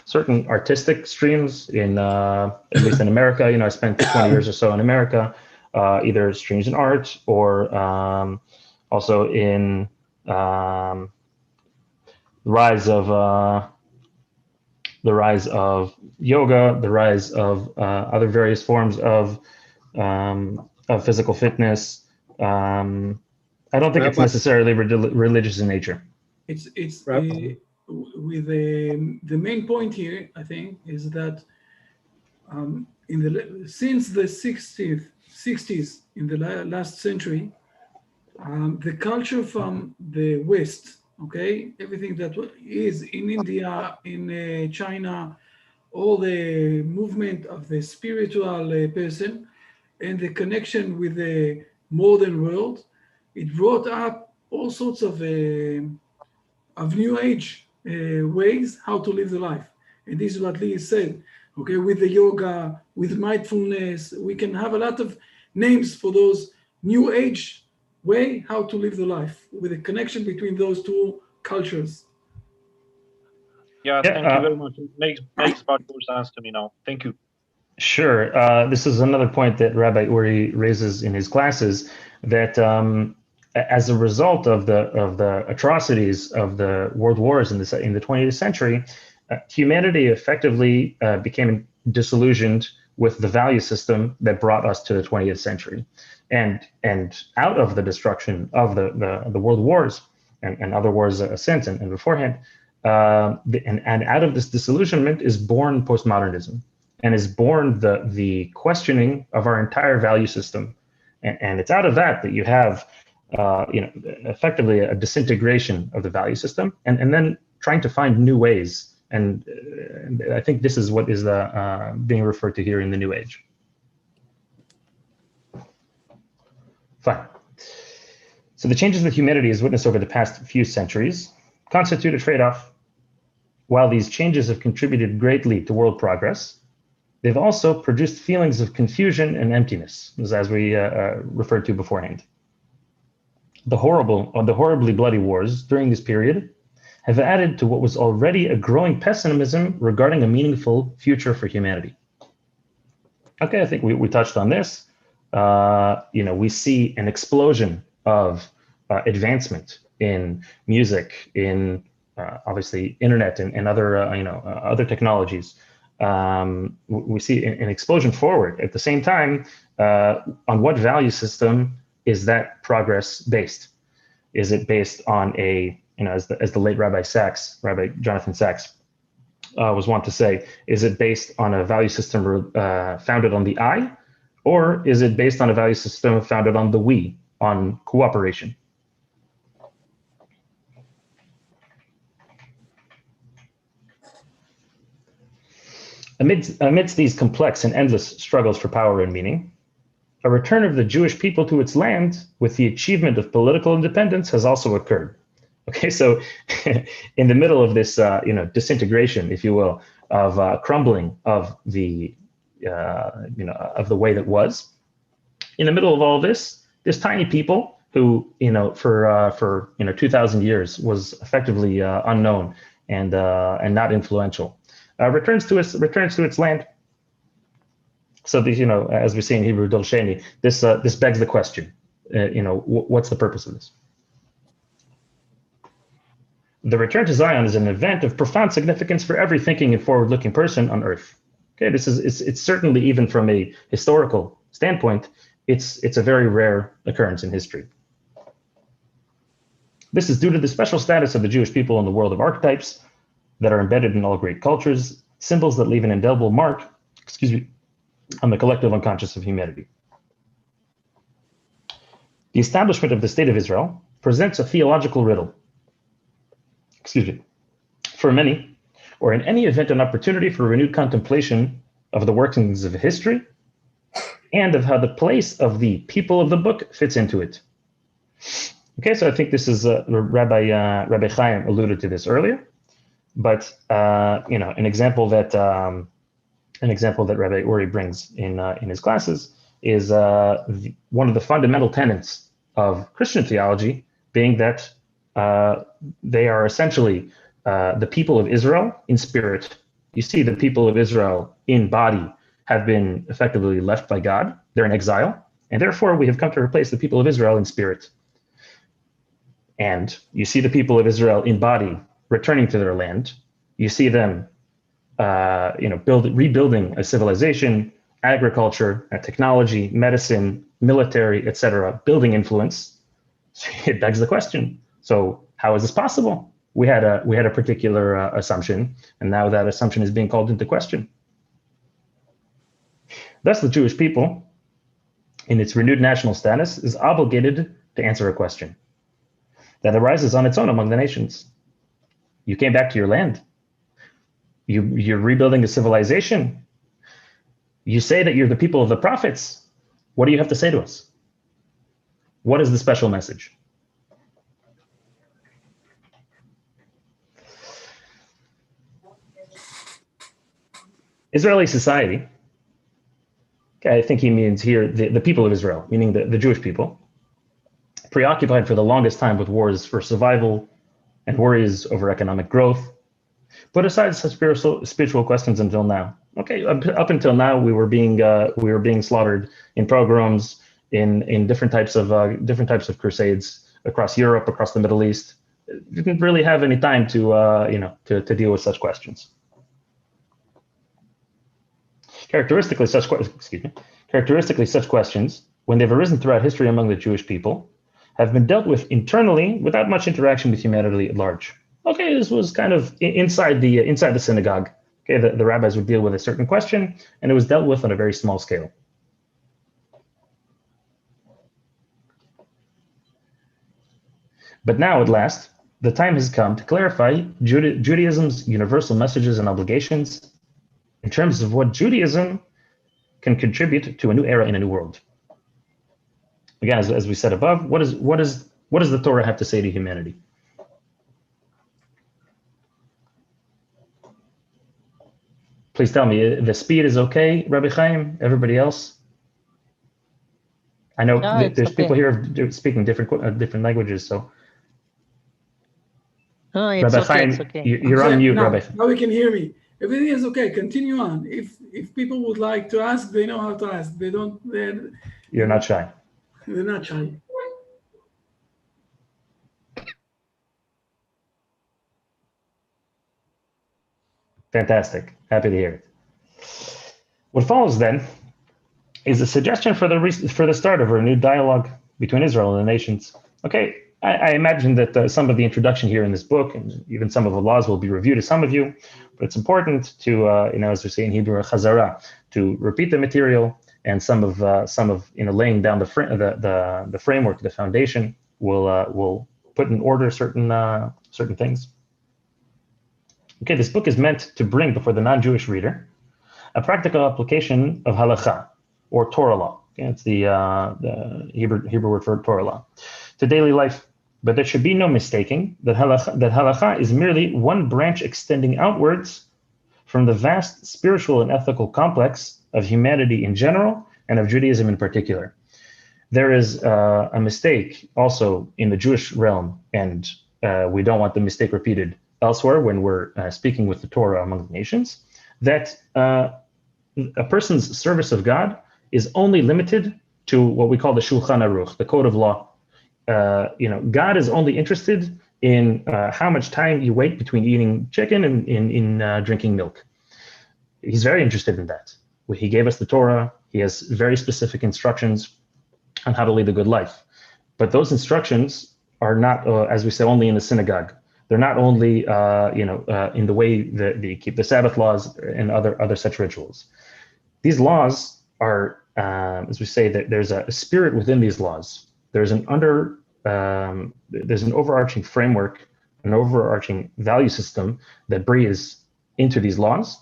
certain artistic streams in, at least in America. I spent 20 years or so in America, either streams in art or also in the rise of yoga, the rise of other various forms of physical fitness. I don't think it's necessarily religious in nature. It's with the main point here, I think, is that since the 60s in the last century, the culture from the West, okay, everything that is in India, in China, all the movement of the spiritual person and the connection with the modern world, it brought up all sorts of New Age ways how to live the life. And this is what Lee said, okay, with the yoga, with mindfulness, we can have a lot of names for those New Age way how to live the life with a connection between those two cultures. Yeah, thank you very much. It makes much more sense to me now. Thank you. Sure. This is another point that Rabbi Oury raises in his classes, that as a result of the atrocities of the world wars in the 20th century, humanity effectively became disillusioned with the value system that brought us to the 20th century, and out of the destruction of the world wars and other wars since and beforehand, and out of this disillusionment is born postmodernism, and is born the questioning of our entire value system, and it's out of that you have effectively a disintegration of the value system, and then trying to find new ways. And I think this is what is being referred to here in the New Age. Fine. So the changes that humanity has witnessed over the past few centuries constitute a trade-off. While these changes have contributed greatly to world progress, they've also produced feelings of confusion and emptiness, as we referred to beforehand. The horribly bloody wars during this period have added to what was already a growing pessimism regarding a meaningful future for humanity. Okay, I think we touched on this. We see an explosion of advancement in music, in obviously internet and other other technologies. We see an explosion forward. At the same time, on what value system is that progress based? Is it based on as the late Rabbi Jonathan Sachs was wont to say, is it based on a value system founded on the I, or is it based on a value system founded on the we, on cooperation? Amidst these complex and endless struggles for power and meaning, a return of the Jewish people to its land with the achievement of political independence has also occurred. Okay, so in the middle of this, disintegration, if you will, of crumbling of the, of the way that was, in the middle of all this, This tiny people who, for 2,000 years was effectively unknown and not influential, returns to its land. So these, as we see in Hebrew Dolsheni, this begs the question, what's the purpose of this? The return to Zion is an event of profound significance for every thinking and forward-looking person on earth. Okay, it's certainly, even from a historical standpoint, it's a very rare occurrence in history. This is due to the special status of the Jewish people in the world of archetypes that are embedded in all great cultures, symbols that leave an indelible mark, on the collective unconscious of humanity. The establishment of the State of Israel presents a theological riddle. For many, or in any event, an opportunity for renewed contemplation of the workings of history and of how the place of the people of the book fits into it. Okay, so I think this is Rabbi Chaim alluded to this earlier, but an example that Rabbi Oury brings in his classes is one of the fundamental tenets of Christian theology being that they are essentially the people of Israel in spirit. You see, the people of Israel in body have been effectively left by God. They're in exile, and therefore we have come to replace the people of Israel in spirit. And you see the people of Israel in body returning to their land. You see them, rebuilding a civilization, agriculture, technology, medicine, military, etc., building influence. So it begs the question. So how is this possible? We had a particular assumption, and now that assumption is being called into question. Thus, the Jewish people, in its renewed national status, is obligated to answer a question that arises on its own among the nations. You came back to your land. You're rebuilding a civilization. You say that you're the people of the prophets. What do you have to say to us? What is the special message? Israeli society, okay, I think he means here the people of Israel, meaning the Jewish people, preoccupied for the longest time with wars for survival and worries over economic growth, put aside such spiritual questions until now. Okay, up until now, we were being slaughtered in pogroms, in different types of crusades across Europe, across the Middle East. Didn't really have any time to deal with such questions. Characteristically, such questions, when they've arisen throughout history among the Jewish people, have been dealt with internally without much interaction with humanity at large. Okay, this was kind of inside the synagogue. Okay, the rabbis would deal with a certain question, and it was dealt with on a very small scale. But now, at last, the time has come to clarify Judaism's universal messages and obligations in terms of what Judaism can contribute to a new era in a new world. Again, as we said above, what does the Torah have to say to humanity? Please tell me, the speed is okay, Rabbi Chaim? Everybody else? I know there's people here speaking different languages, so. No, it's Rabbi okay. Chaim, It's okay. you're on mute, Rabbi. Now we can hear me. Everything is okay. Continue on. If people would like to ask, they know how to ask. You're not shy. They're not shy. Fantastic. Happy to hear it. What follows then is a suggestion for the start of a renewed dialogue between Israel and the nations. Okay, I imagine that some of the introduction here in this book, and even some of the laws, will be reviewed to some of you, but it's important to, as we say in Hebrew, chazara, to repeat the material, and some of laying down the framework, the foundation, will put in order certain things. Okay, this book is meant to bring before the non-Jewish reader a practical application of halakha, or Torah law. Okay, it's the Hebrew word for Torah law, to daily life. But there should be no mistaking that halakha is merely one branch extending outwards from the vast spiritual and ethical complex of humanity in general and of Judaism in particular. There is a mistake also in the Jewish realm, and we don't want the mistake repeated elsewhere when we're speaking with the Torah among the nations, that a person's service of God is only limited to what we call the Shulchan Aruch, the code of law. God is only interested in how much time you wait between eating chicken and in drinking milk. He's very interested in that. He gave us the Torah. He has very specific instructions on how to lead a good life. But those instructions are not, as we say, only in the synagogue. They're not only, in the way that they keep the Sabbath laws and other such rituals. These laws are, as we say, that there's a spirit within these laws. There's an overarching framework, an overarching value system that breathes into these laws.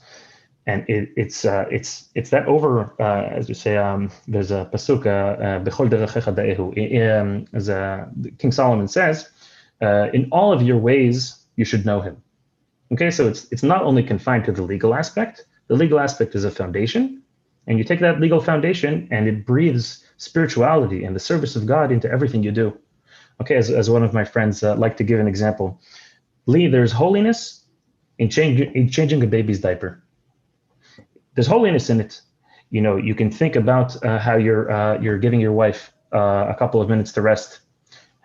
And it's that as we say, there's a pasuk, Bechol derechecha da'ehu, as King Solomon says, in all of your ways, you should know him. Okay, so it's not only confined to the legal aspect. The legal aspect is a foundation, and you take that legal foundation and it breathes spirituality and the service of God into everything you do. Okay, as one of my friends like to give an example, Lee, there's holiness in changing a baby's diaper. There's holiness in it. You can think about how you're giving your wife a couple of minutes to rest.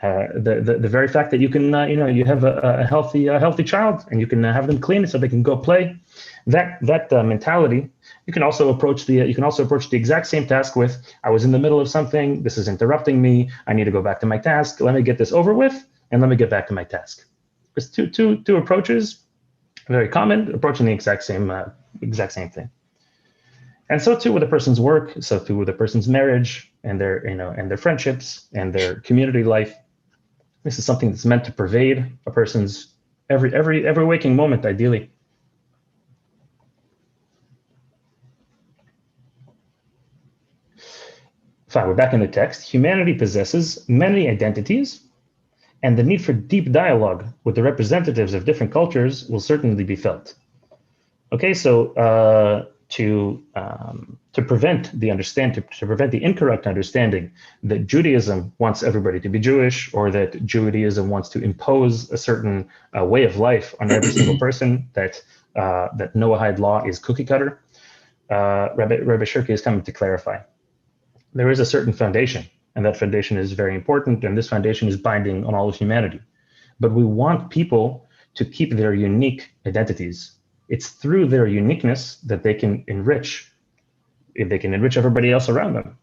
The very fact that you can, you have a healthy child and you can have them clean so they can go play. That mentality, you can also approach the exact same task with, I was in the middle of something. This is interrupting me. I need to go back to my task. Let me get this over with and let me get back to my task. It's two approaches, very common, approaching the exact same thing. And so too with a person's work, so too with a person's marriage and their friendships and their community life. This is something that's meant to pervade a person's every waking moment, ideally. Fine, we're back in the text. Humanity possesses many identities, and the need for deep dialogue with the representatives of different cultures will certainly be felt. Okay, so to prevent the incorrect understanding that Judaism wants everybody to be Jewish, or that Judaism wants to impose a certain way of life on every single person, that Noahide law is cookie cutter, Rabbi Cherki is coming to clarify. There is a certain foundation, and that foundation is very important, and this foundation is binding on all of humanity. But we want people to keep their unique identities. It's through their uniqueness that they can enrich everybody else around them.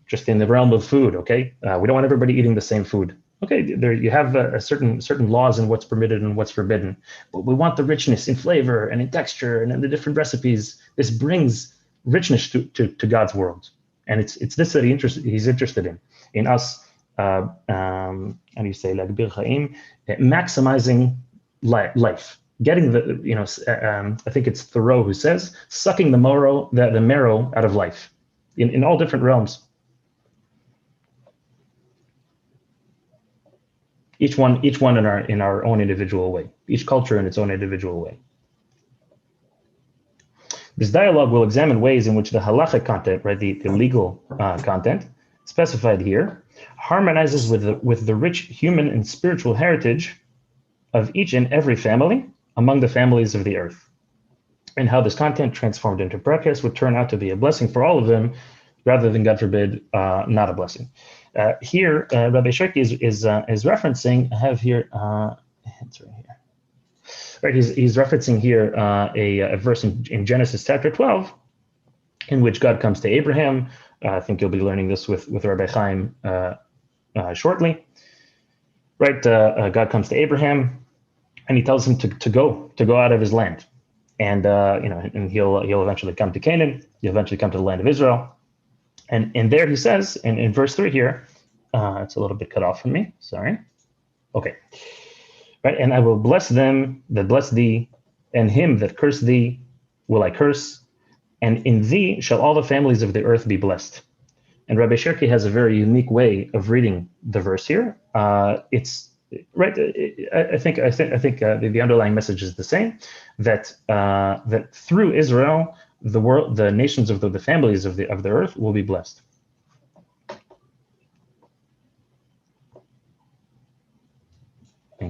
Just in the realm of food, okay? We don't want everybody eating the same food. Okay, there you have a certain laws in what's permitted and what's forbidden, but we want the richness in flavor and in texture and in the different recipes. This brings richness to God's world, and it's this that he's interested in us. How do you say, maximizing life. Getting I think it's Thoreau who says, sucking the marrow out of life, in all different realms. Each one in our own individual way. Each culture in its own individual way. This dialogue will examine ways in which the halachic content, right, the legal content specified here, harmonizes with the rich human and spiritual heritage of each and every family among the families of the earth, and how this content transformed into practice would turn out to be a blessing for all of them, rather than, God forbid, not a blessing. Here, Rabbi Cherki is referencing. I have here. It's right here. Right, he's referencing here a verse in Genesis chapter 12, in which God comes to Abraham. I think you'll be learning this with Rabbi Chaim shortly. Right, God comes to Abraham. And he tells him to go out of his land, and and he'll eventually come to Canaan. He'll eventually come to the land of Israel, and there he says, in verse 3 here, it's a little bit cut off from me. Sorry. Okay. Right, and I will bless them that bless thee, and him that curse thee will I curse, and in thee shall all the families of the earth be blessed. And Rabbi Cherki has a very unique way of reading the verse here. It's right. I think the underlying message is the same, that through Israel, the nations of the families of the earth will be blessed.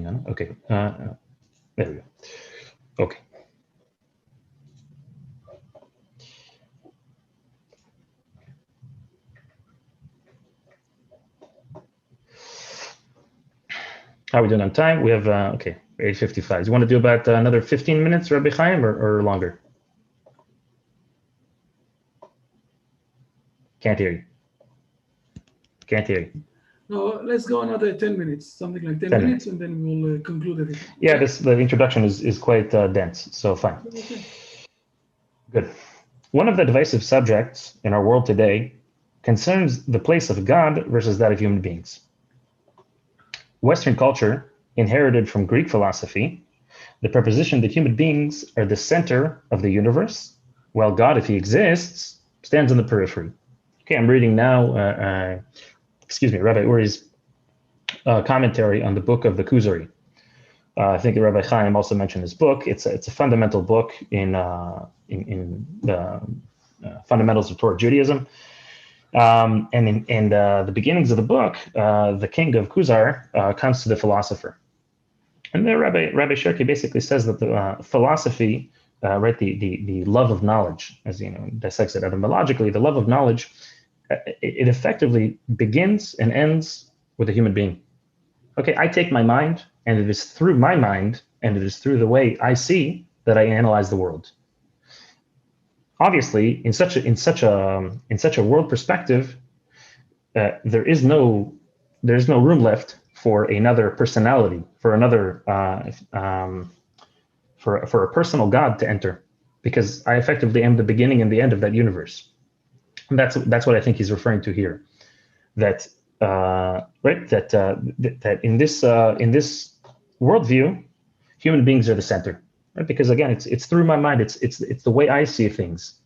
hang on. Okay. There we go. Okay. How are we doing on time? We have, okay, 8:55. Do you want to do about another 15 minutes, Rabbi Chaim, or longer? Can't hear you. Can't hear you. No, let's go another 10 minutes, something like 10 minutes, and then we'll conclude everything. Yeah, the introduction is quite dense, so fine. Okay. Good. One of the divisive subjects in our world today concerns the place of God versus that of human beings. Western culture inherited from Greek philosophy the proposition that human beings are the center of the universe, while God, if he exists, stands in the periphery. Okay, I'm reading now, Rabbi Oury's commentary on the book of the Kuzari. I think Rabbi Chaim also mentioned this book. It's a fundamental book in the fundamentals of Torah Judaism. And in the beginnings of the book, the king of Kuzar comes to the philosopher. And then Rabbi Cherki basically says that the philosophy, right, the love of knowledge, as you know, dissects it etymologically, the love of knowledge, it effectively begins and ends with a human being. Okay, I take my mind, and it is through my mind, and it is through the way I see that I analyze the world. Obviously, in such a world perspective, there is no room left for another personality, for another for a personal God to enter, because I effectively am the beginning and the end of that universe. And that's what I think he's referring to here. That right, that in this worldview, human beings are the center, right? Because again, it's through my mind, it's the way I see things,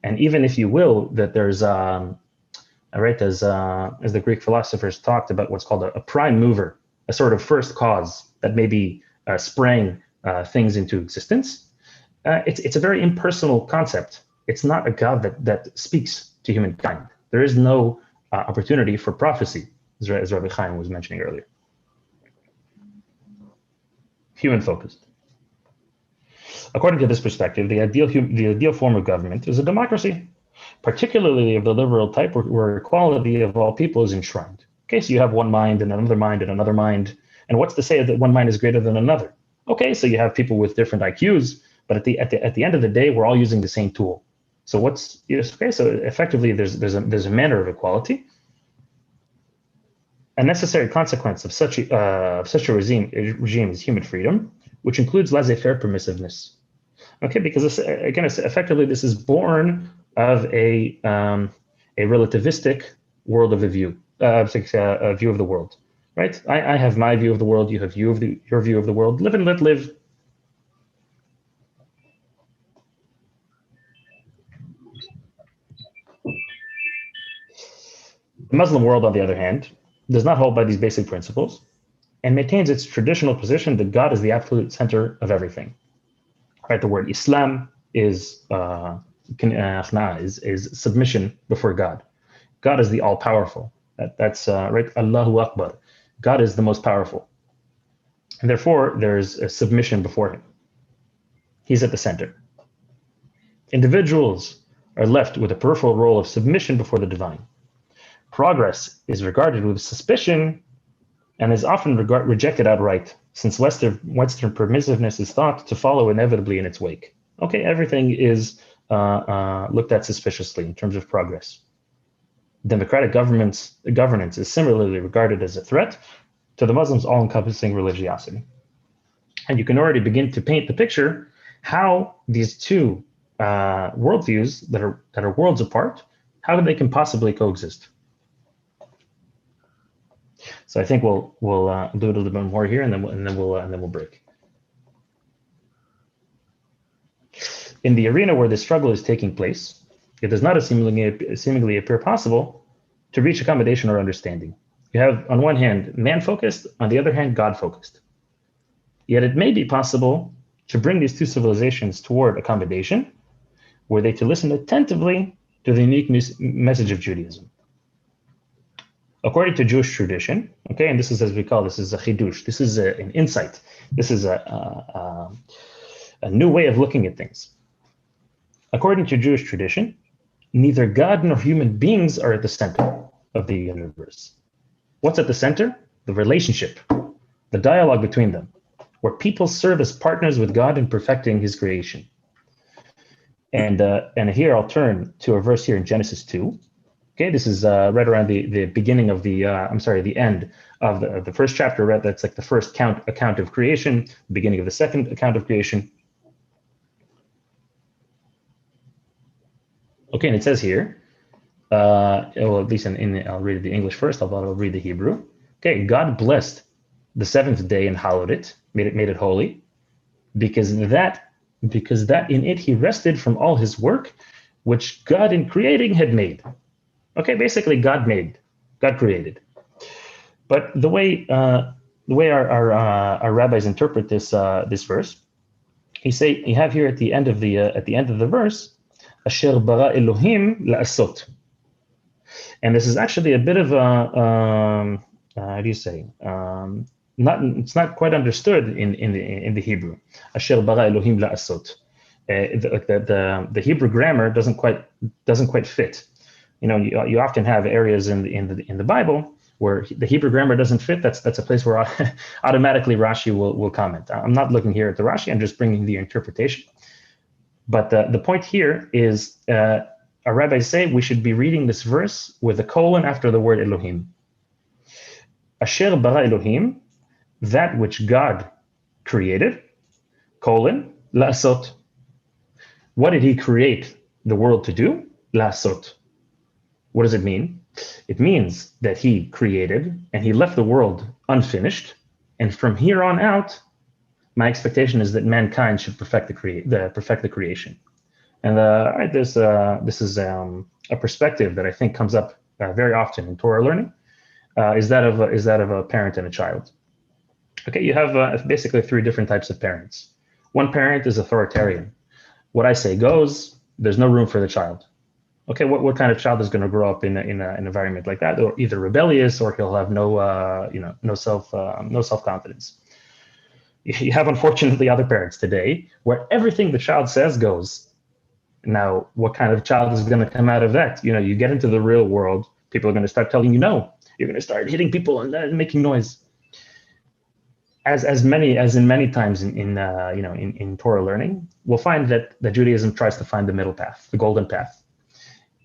and even if you will, that there's right, as the Greek philosophers talked about, what's called a prime mover, a sort of first cause that maybe sprang things into existence. It's a very impersonal concept. It's not a God that speaks to humankind. There is no opportunity for prophecy, as Rabbi Chaim was mentioning earlier. Human focused. According to this perspective, the ideal form of government is a democracy, particularly of the liberal type where equality of all people is enshrined. Okay, so you have one mind and another mind and another mind. And what's to say that one mind is greater than another? Okay, so you have people with different IQs, but at the end of the day, we're all using the same tool. So okay? So effectively, there's a manner of equality. A necessary consequence of such a regime is human freedom, which includes laissez-faire permissiveness. Okay, because again, effectively, this is born of a relativistic world of a view of the world, right? I have my view of the world. You have your view of the world. Live and let live. The Muslim world, on the other hand, does not hold by these basic principles and maintains its traditional position that God is the absolute center of everything. Right? The word Islam is submission before God. God is the all-powerful. That's right. Allahu Akbar. God is the most powerful, and therefore there is a submission before Him. He's at the center. Individuals are left with a peripheral role of submission before the divine. Progress is regarded with suspicion and is often rejected outright, since Western permissiveness is thought to follow inevitably in its wake. Okay, everything is looked at suspiciously in terms of progress. Democratic governance is similarly regarded as a threat to the Muslims' all-encompassing religiosity. And you can already begin to paint the picture how these two worldviews that are worlds apart, how they can possibly coexist. So I think we'll do it a little bit more here, and then we'll break. In the arena where this struggle is taking place, it does not seemingly appear possible to reach accommodation or understanding. You have, on one hand, man-focused, on the other hand, God-focused. Yet it may be possible to bring these two civilizations toward accommodation, were they to listen attentively to the unique message of Judaism. According to Jewish tradition, okay, and this is, as we call this, is a chidush. This is an insight. This is a new way of looking at things. According to Jewish tradition, neither God nor human beings are at the center of the universe. What's at the center? The relationship, the dialogue between them, where people serve as partners with God in perfecting his creation. And here I'll turn to a verse here in Genesis 2. Okay, this is right around the beginning of the end of the first chapter. Right, that's like the first account of creation, the beginning of the second account of creation. Okay, and it says here, well, at least I'll read the English first, although I'll read the Hebrew. Okay, God blessed the seventh day and hallowed it, made it holy, because that in it he rested from all his work, which God in creating had made. Okay, basically God created. But the way our rabbis interpret this verse, you have here at the end of the verse, Asher bara Elohim la'asot, and this is actually a bit of a how do you say? It's not quite understood in the Hebrew. Asher bara Elohim la'asot. The Hebrew grammar doesn't quite fit. You know, you often have areas in the Bible where the Hebrew grammar doesn't fit. That's a place where automatically Rashi will comment. I'm not looking here at the Rashi. I'm just bringing the interpretation. But the point here is, our rabbis say we should be reading this verse with a colon after the word Elohim. Asher bara Elohim, that which God created, colon, la'asot. What did he create the world to do? La'asot. What does it mean? It means that he created and he left the world unfinished. And from here on out, my expectation is that mankind should perfect the creation. And this is a perspective that I think comes up very often in Torah learning, is that of a parent and a child. Okay, you have basically three different types of parents. One parent is authoritarian. What I say goes. There's no room for the child. Okay, what kind of child is going to grow up in an environment like that, or either rebellious, or he'll have no self-confidence. You have, unfortunately, other parents today where everything the child says goes. Now, what kind of child is going to come out of that? You know, you get into the real world, people are going to start telling you no. You're going to start hitting people and making noise. As in many times in Torah learning, we'll find that Judaism tries to find the middle path, the golden path.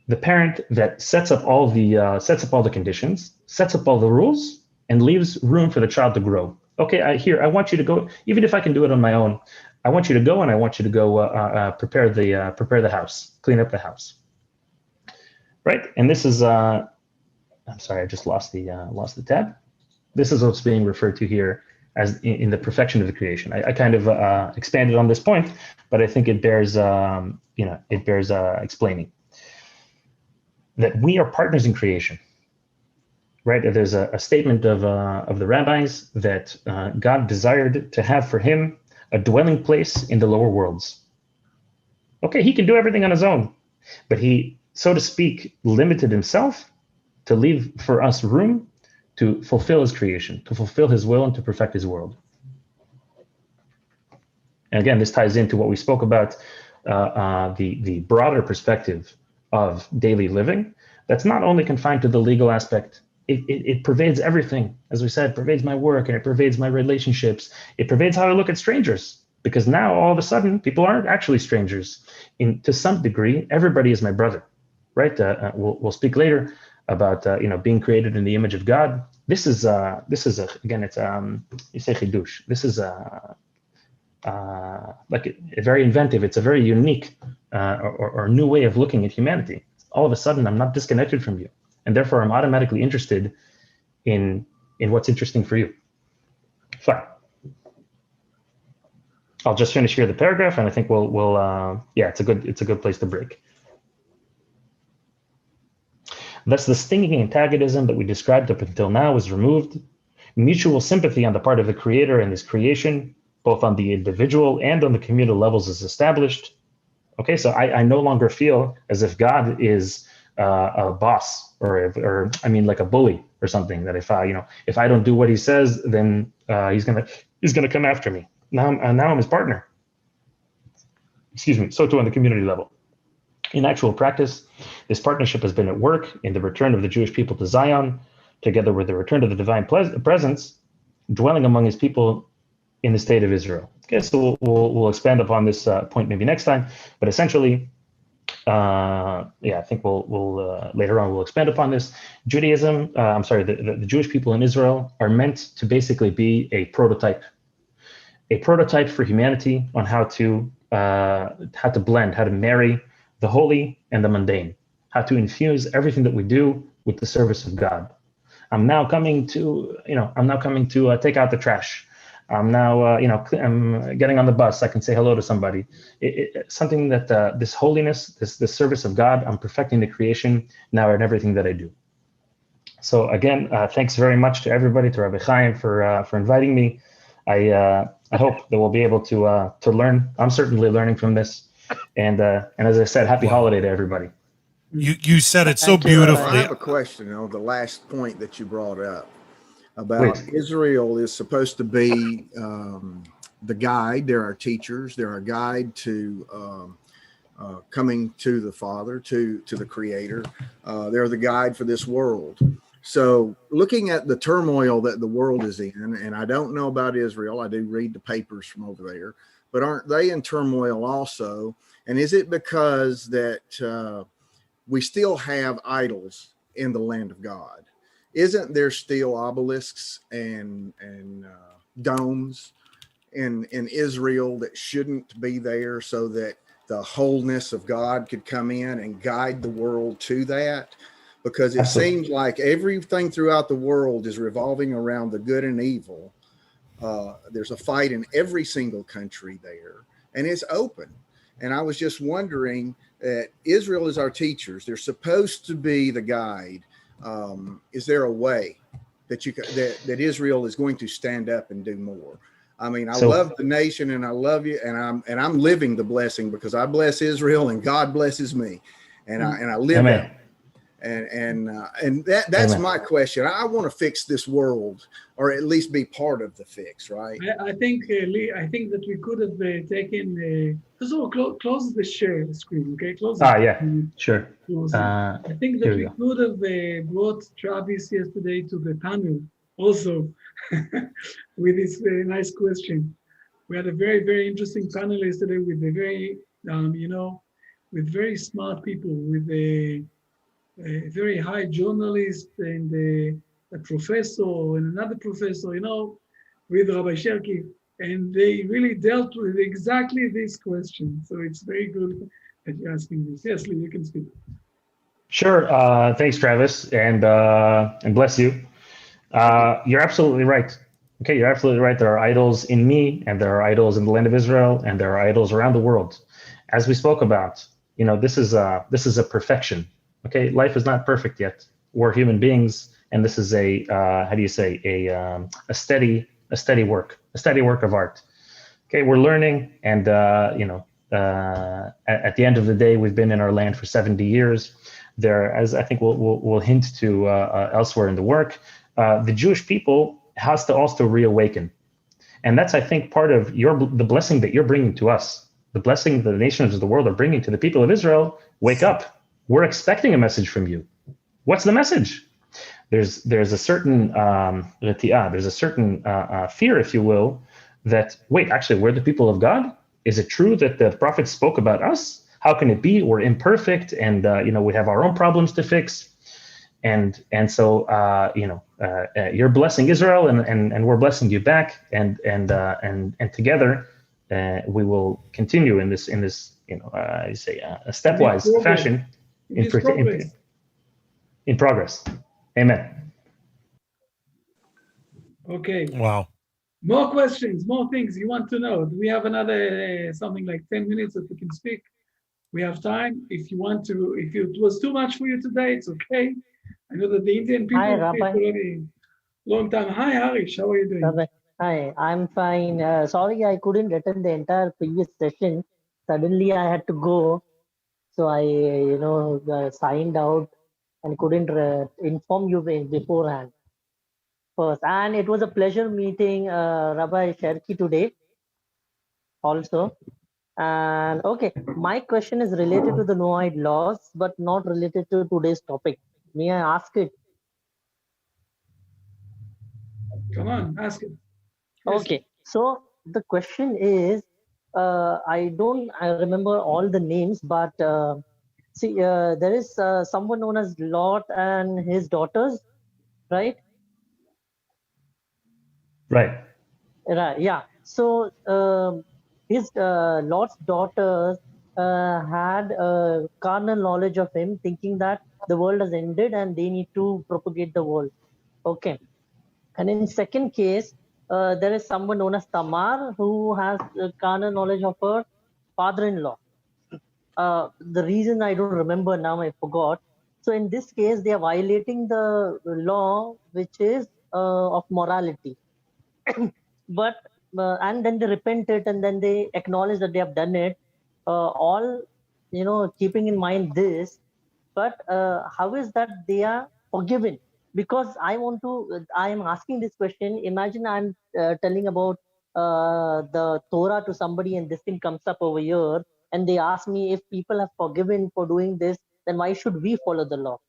The parent that sets up all the conditions, sets up all the rules, and leaves room for the child to grow. Okay, I want you to go, even if I can do it on my own. I want you to go, and I want you to go prepare the house, clean up the house. Right, and this is I'm sorry, I just lost the tab. This is what's being referred to here as in the perfection of the creation. I kind of expanded on this point, but I think it bears explaining that we are partners in creation. Right, there's a statement of the rabbis that God desired to have for him a dwelling place in the lower worlds. Okay, he can do everything on his own, but he, so to speak, limited himself to leave for us room to fulfill his creation, to fulfill his will, and to perfect his world. And again, this ties into what we spoke about, the broader perspective of daily living. That's not only confined to the legal aspect. It pervades everything. As we said, it pervades my work, and it pervades my relationships. It pervades how I look at strangers, because now all of a sudden people aren't actually strangers. To some degree, everybody is my brother, right? We'll speak later about being created in the image of God. This is again, it's Yisei Chidush. This is like a very inventive. It's a very unique or new way of looking at humanity. All of a sudden, I'm not disconnected from you, and therefore I'm automatically interested in what's interesting for you. Fine. I'll just finish here the paragraph, and I think it's a good place to break. Thus, the stinging antagonism that we described up until now is removed. Mutual sympathy on the part of the creator and his creation, both on the individual and on the communal levels, is established. Okay, so I no longer feel as if God is a boss or I mean, like a bully or something. That if I don't do what he says, then he's gonna come after me. Now I'm his partner. Excuse me. So too on the community level. In actual practice, this partnership has been at work in the return of the Jewish people to Zion, together with the return of the divine presence, dwelling among his people in the state of Israel. Okay, so we'll expand upon this point maybe next time, but essentially, I think we'll later on we'll expand upon this. Judaism, the Jewish people in Israel are meant to basically be a prototype for humanity on how to blend, how to marry the holy and the mundane, how to infuse everything that we do with the service of God. I'm now coming to take out the trash. I'm now, I'm getting on the bus. I can say hello to somebody. Something that this holiness, this service of God, I'm perfecting the creation now in everything that I do. So again, thanks very much to everybody, to Rabbi Chaim for inviting me. I hope that we'll be able to learn. I'm certainly learning from this. And as I said, happy holiday to everybody. You said it so beautifully. I have a question on the last point that you brought up about Israel is supposed to be the guide. There are teachers. They're a guide to coming to the Father, to the Creator. They're the guide for this world. So looking at the turmoil that the world is in, and I don't know about Israel, I do read the papers from over there, but aren't they in turmoil also? And is it because that we still have idols in the land of God? Isn't there still obelisks and domes in Israel that shouldn't be there so that the wholeness of God could come in and guide the world to that? Because it seems like everything throughout the world is revolving around the good and evil. There's a fight in every single country there, and it's open. And I was just wondering that Israel is our teachers. They're supposed to be the guide. Is there a way that that Israel is going to stand up and do more? I mean, I love the nation and I love you, and I'm living the blessing because I bless Israel and God blesses me, and I live that. And that's my question. I want to fix this world, or at least be part of the fix, right? I think, Lee, I think that we could have taken, first of all, close the share screen, okay? Close the screen. Sure. I think that we could have brought Travis yesterday to the panel also with this nice question. We had a very, very interesting panel yesterday with a very, with very smart people, with a very high journalist and a professor and another professor, with Rabbi Cherki. And they really dealt with exactly this question. So it's very good that you're asking this. Yes, Lee, you can speak. Sure. Thanks, Travis, and bless you. You're absolutely right. Okay, you're absolutely right. There are idols in me, and there are idols in the land of Israel, and there are idols around the world. As we spoke about, this is a perfection. Okay, life is not perfect yet. We're human beings, and this is a steady work of art. Okay, we're learning, and at the end of the day, we've been in our land for 70 years. There, as I think we'll hint to elsewhere in the work, the Jewish people has to also reawaken, and that's, I think, part of the blessing that you're bringing to us, the blessing that the nations of the world are bringing to the people of Israel. Wake up! We're expecting a message from you. What's the message? There's a certain there's a certain fear, if you will, that actually, we're the people of God. Is it true that the prophets spoke about us? How can it be? We're imperfect, and we have our own problems to fix. And so you're blessing Israel, and we're blessing you back, and together we will continue in this a stepwise fashion in progress. Amen. Okay. Wow. More questions, more things you want to know. Do we have another something like 10 minutes that we can speak? We have time. If you want to, if it was too much for you today, it's okay. I know that the Indian people speak already long time. Hi, Harish. How are you doing? Rabbi. Hi, I'm fine. Sorry, I couldn't attend the entire previous session. Suddenly, I had to go. So I, signed out and couldn't inform you beforehand first. And it was a pleasure meeting Rabbi Cherki today also. And okay, my question is related to the Noahide laws, but not related to today's topic. May I ask it? Come on, ask it. Yes. Okay, so the question is, I remember all the names, but see, there is someone known as Lot and his daughters, right? Right. Right, yeah. So his Lot's daughters had carnal knowledge of him, thinking that the world has ended and they need to propagate the world. Okay. And in second case, there is someone known as Tamar who has carnal knowledge of her father-in-law. The reason I don't remember now, I forgot. So in this case, they are violating the law, which is of morality. But and then they repented and then they acknowledge that they have done it. All keeping in mind this, but how is that they are forgiven? Because I am asking this question. Imagine I'm telling about the Torah to somebody and this thing comes up over here and they ask me if people have forgiven for doing this, then why should we follow the law?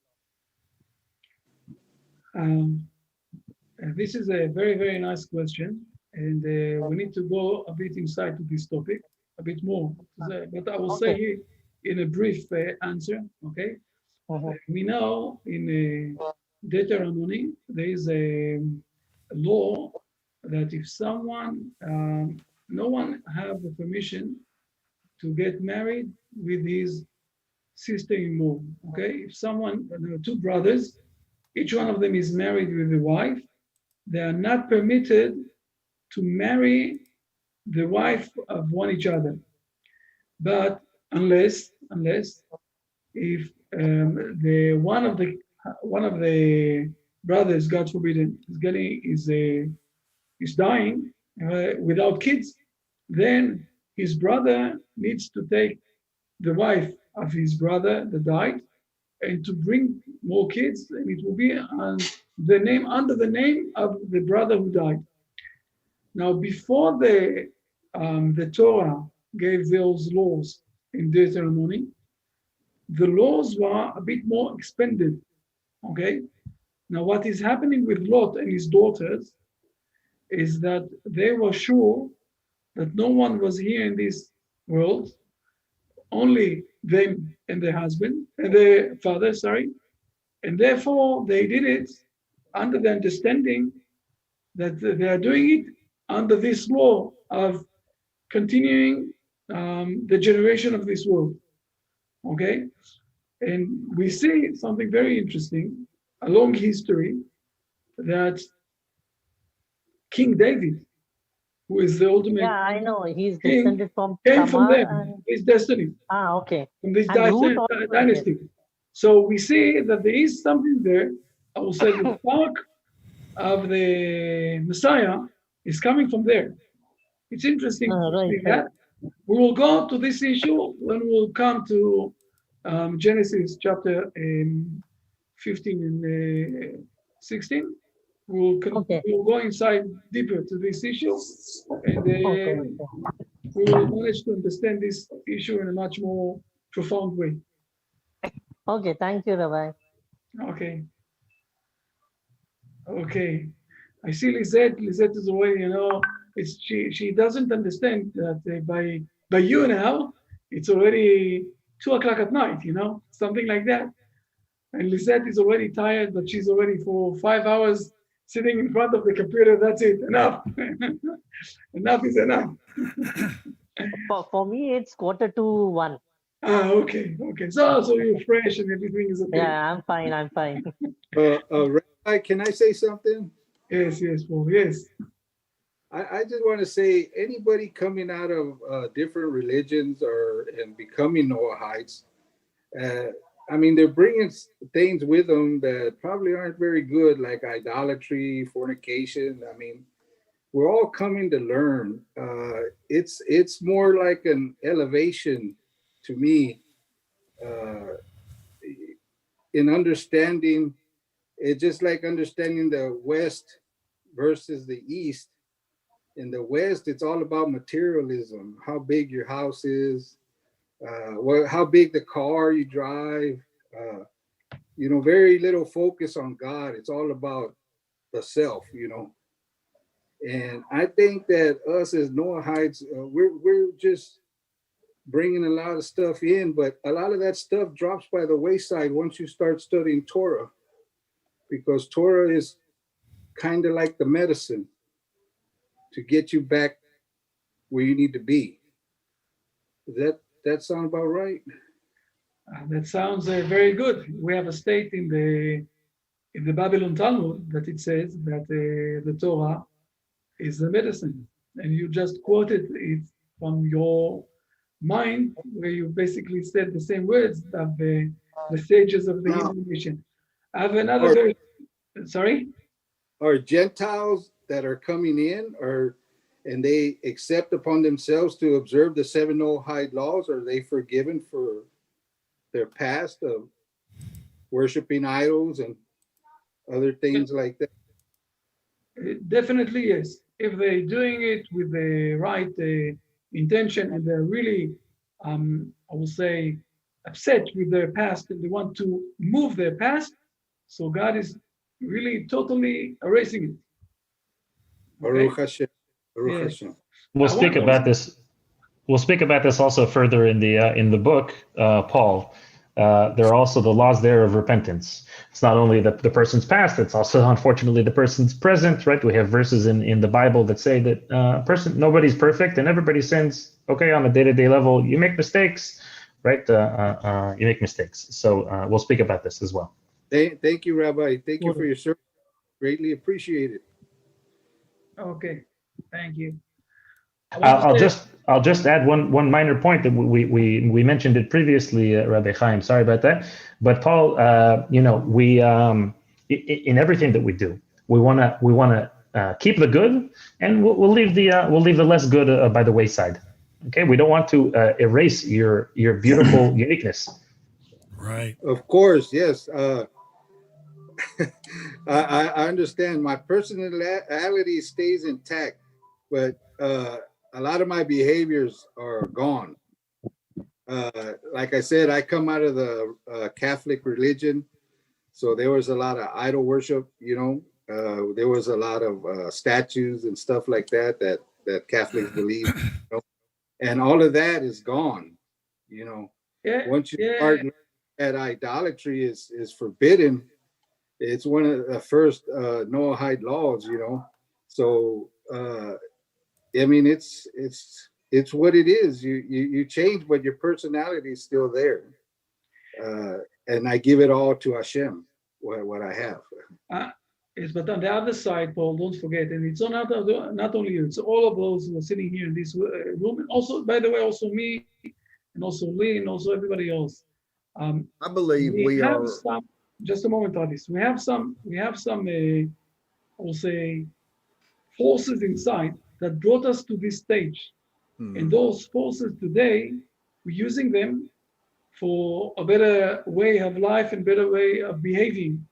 This is a very, very nice question. And we need to go a bit inside to this topic, a bit more. But I will say here in a brief answer, okay? We know in Deuteronomy, there is a law that if someone, no one have the permission to get married with his sister-in-law, okay? If someone, there are two brothers, each one of them is married with a wife, they are not permitted to marry the wife of each other. But unless if the one of the brothers, God forbid, is dying without kids, then his brother needs to take the wife of his brother that died and to bring more kids, and it will be under the name of the brother who died. Now, before the Torah gave those laws in Deuteronomy, the laws were a bit more expanded. Okay. Now, what is happening with Lot and his daughters is that they were sure that no one was here in this world, only them and their husband and their father, and therefore they did it under the understanding that they are doing it under this law of continuing the generation of this world. Okay? And we see something very interesting, a long history, that King David, who is the ultimate Yeah, I know. He's king, descended from came from Tamar them, his destiny, okay. from this And Ruth also dynasty. So we see that there is something there. I will say the spark of the Messiah is coming from there. It's interesting to see that. We will go to this issue when we'll come to Genesis chapter 15 and 16. We'll go inside deeper to this issue, and we will manage to understand this issue in a much more profound way. Okay, thank you, Rabbi. Okay. I see Lisette. Lisette is already, she doesn't understand that by you now, it's already 2:00 at night, something like that. And Lisette is already tired, but she's already for 5 hours sitting in front of the computer. That's it. Enough. Enough is enough. For me, it's 1:45. Okay. So you're fresh and everything is okay. Yeah, I'm fine. Rabbi, can I say something? Yes, Paul. Yes. I just want to say, anybody coming out of different religions and becoming Noahites, they're bringing things with them that probably aren't very good, like idolatry, fornication. We're all coming to learn. It's more like an elevation to me. in understanding, it's just like understanding the West versus the East. In the West, it's all about materialism, how big your house is, how big the car you drive, very little focus on God. It's all about the self, And I think that us as Noahites, we're just bringing a lot of stuff in, but a lot of that stuff drops by the wayside once you start studying Torah, because Torah is kind of like the medicine to get you back where you need to be. Does that sound about right? That sounds very good. We have a state in the Babylon Talmud that it says that the Torah is the medicine, and you just quoted it from your mind, where you basically said the same words of the sages of the Hebrew nation. I have another verse. Sorry? Are Gentiles that are coming in, and they accept upon themselves to observe the 7 Noahide laws, are they forgiven for their past of worshiping idols and other things like that? Definitely, yes. If they're doing it with the right intention, and they're really, I will say, upset with their past, and they want to move their past, so God is really totally erasing it. Baruch Hashem. Baruch Hashem. We'll speak about this. We'll speak about this also further in the book, Paul. There are also the laws there of repentance. It's not only the person's past; it's also, unfortunately, the person's present. Right? We have verses in the Bible that say that nobody's perfect and everybody sins. Okay, on a day-to-day level, you make mistakes, right? You make mistakes. So we'll speak about this as well. Thank you, Rabbi. Thank you for your service. Greatly appreciate it. Okay, thank you. I'll just add one minor point that we mentioned it previously, Rabbi Chaim. Sorry about that, but Paul, we in everything that we do, we wanna keep the good, and we'll leave the less good by the wayside. Okay, we don't want to erase your beautiful uniqueness. Right. Of course, yes. I understand. My personality stays intact, but a lot of my behaviors are gone. Like I said, I come out of the Catholic religion, so there was a lot of idol worship. There was a lot of statues and stuff like that Catholics believe, and all of that is gone. Once you start that idolatry is forbidden. It's one of the first Noahide laws, So I mean, it's what it is. You change, but your personality is still there. And I give it all to Hashem, what I have. Yes, but on the other side, Paul, don't forget, and it's not only you, it's all of those who are sitting here in this room, and also, by the way, also me, and also Lee, and also everybody else. I believe we are. Just a moment, Adis. We have some, I will say, forces inside that brought us to this stage. And those forces today, we're using them for a better way of life and better way of behaving.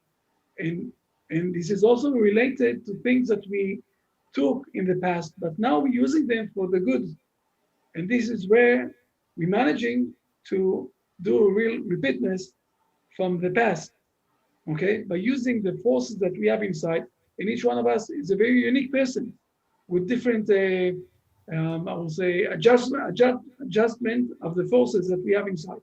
And this is also related to things that we took in the past, but now we're using them for the good. And this is where we're managing to do a real repeatness from the past. Okay, by using the forces that we have inside, and each one of us is a very unique person with different, I will say, adjustment of the forces that we have inside,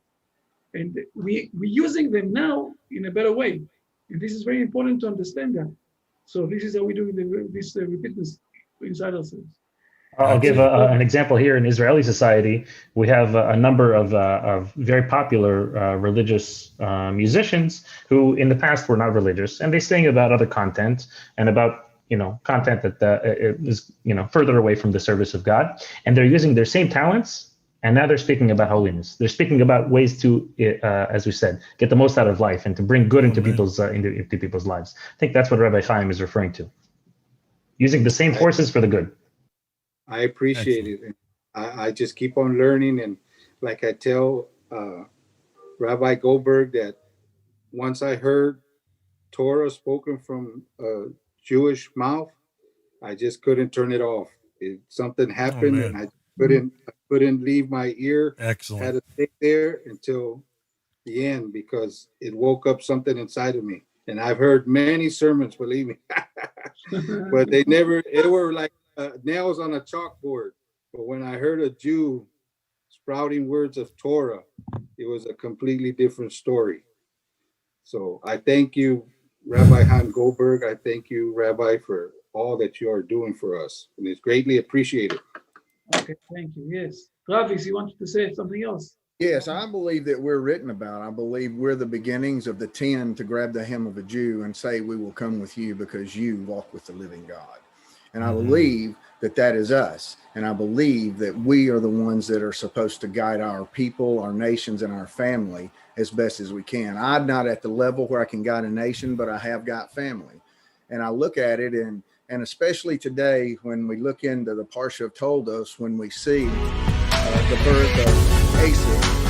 and we're using them now in a better way, and this is very important to understand that. So this is how we do this repeatedness inside ourselves. I'll give an example here in Israeli society. We have a number of very popular religious musicians who in the past were not religious, and they sing about other content and about content that is further away from the service of God, and they're using their same talents, and now they're speaking about holiness. They're speaking about ways to, as we said, get the most out of life and to bring good into people's lives. I think that's what Rabbi Chaim is referring to. Using the same forces for the good. I appreciate it. I just keep on learning, and like I tell Rabbi Goldberg, that once I heard Torah spoken from a Jewish mouth, I just couldn't turn it off. Something happened, and I couldn't leave my ear. Excellent. Had to stay there until the end because it woke up something inside of me. And I've heard many sermons, believe me, but they were like nails on a chalkboard. But when I heard a Jew sprouting words of Torah, it was a completely different story. So I thank you, Rabbi Chaim Goldberg. I thank you, Rabbi, for all that you are doing for us. And it's greatly appreciated. Okay, thank you. Yes. Travis, you wanted to say something else? Yes, I believe that we're written about. I believe we're the beginnings of the 10 to grab the hem of a Jew and say, we will come with you because you walk with the living God. And I believe that that is us. And I believe that we are the ones that are supposed to guide our people, our nations, and our family as best as we can. I'm not at the level where I can guide a nation, but I have got family. And I look at it, and especially today, when we look into the Parsha of Told Us, when we see the birth of Asa,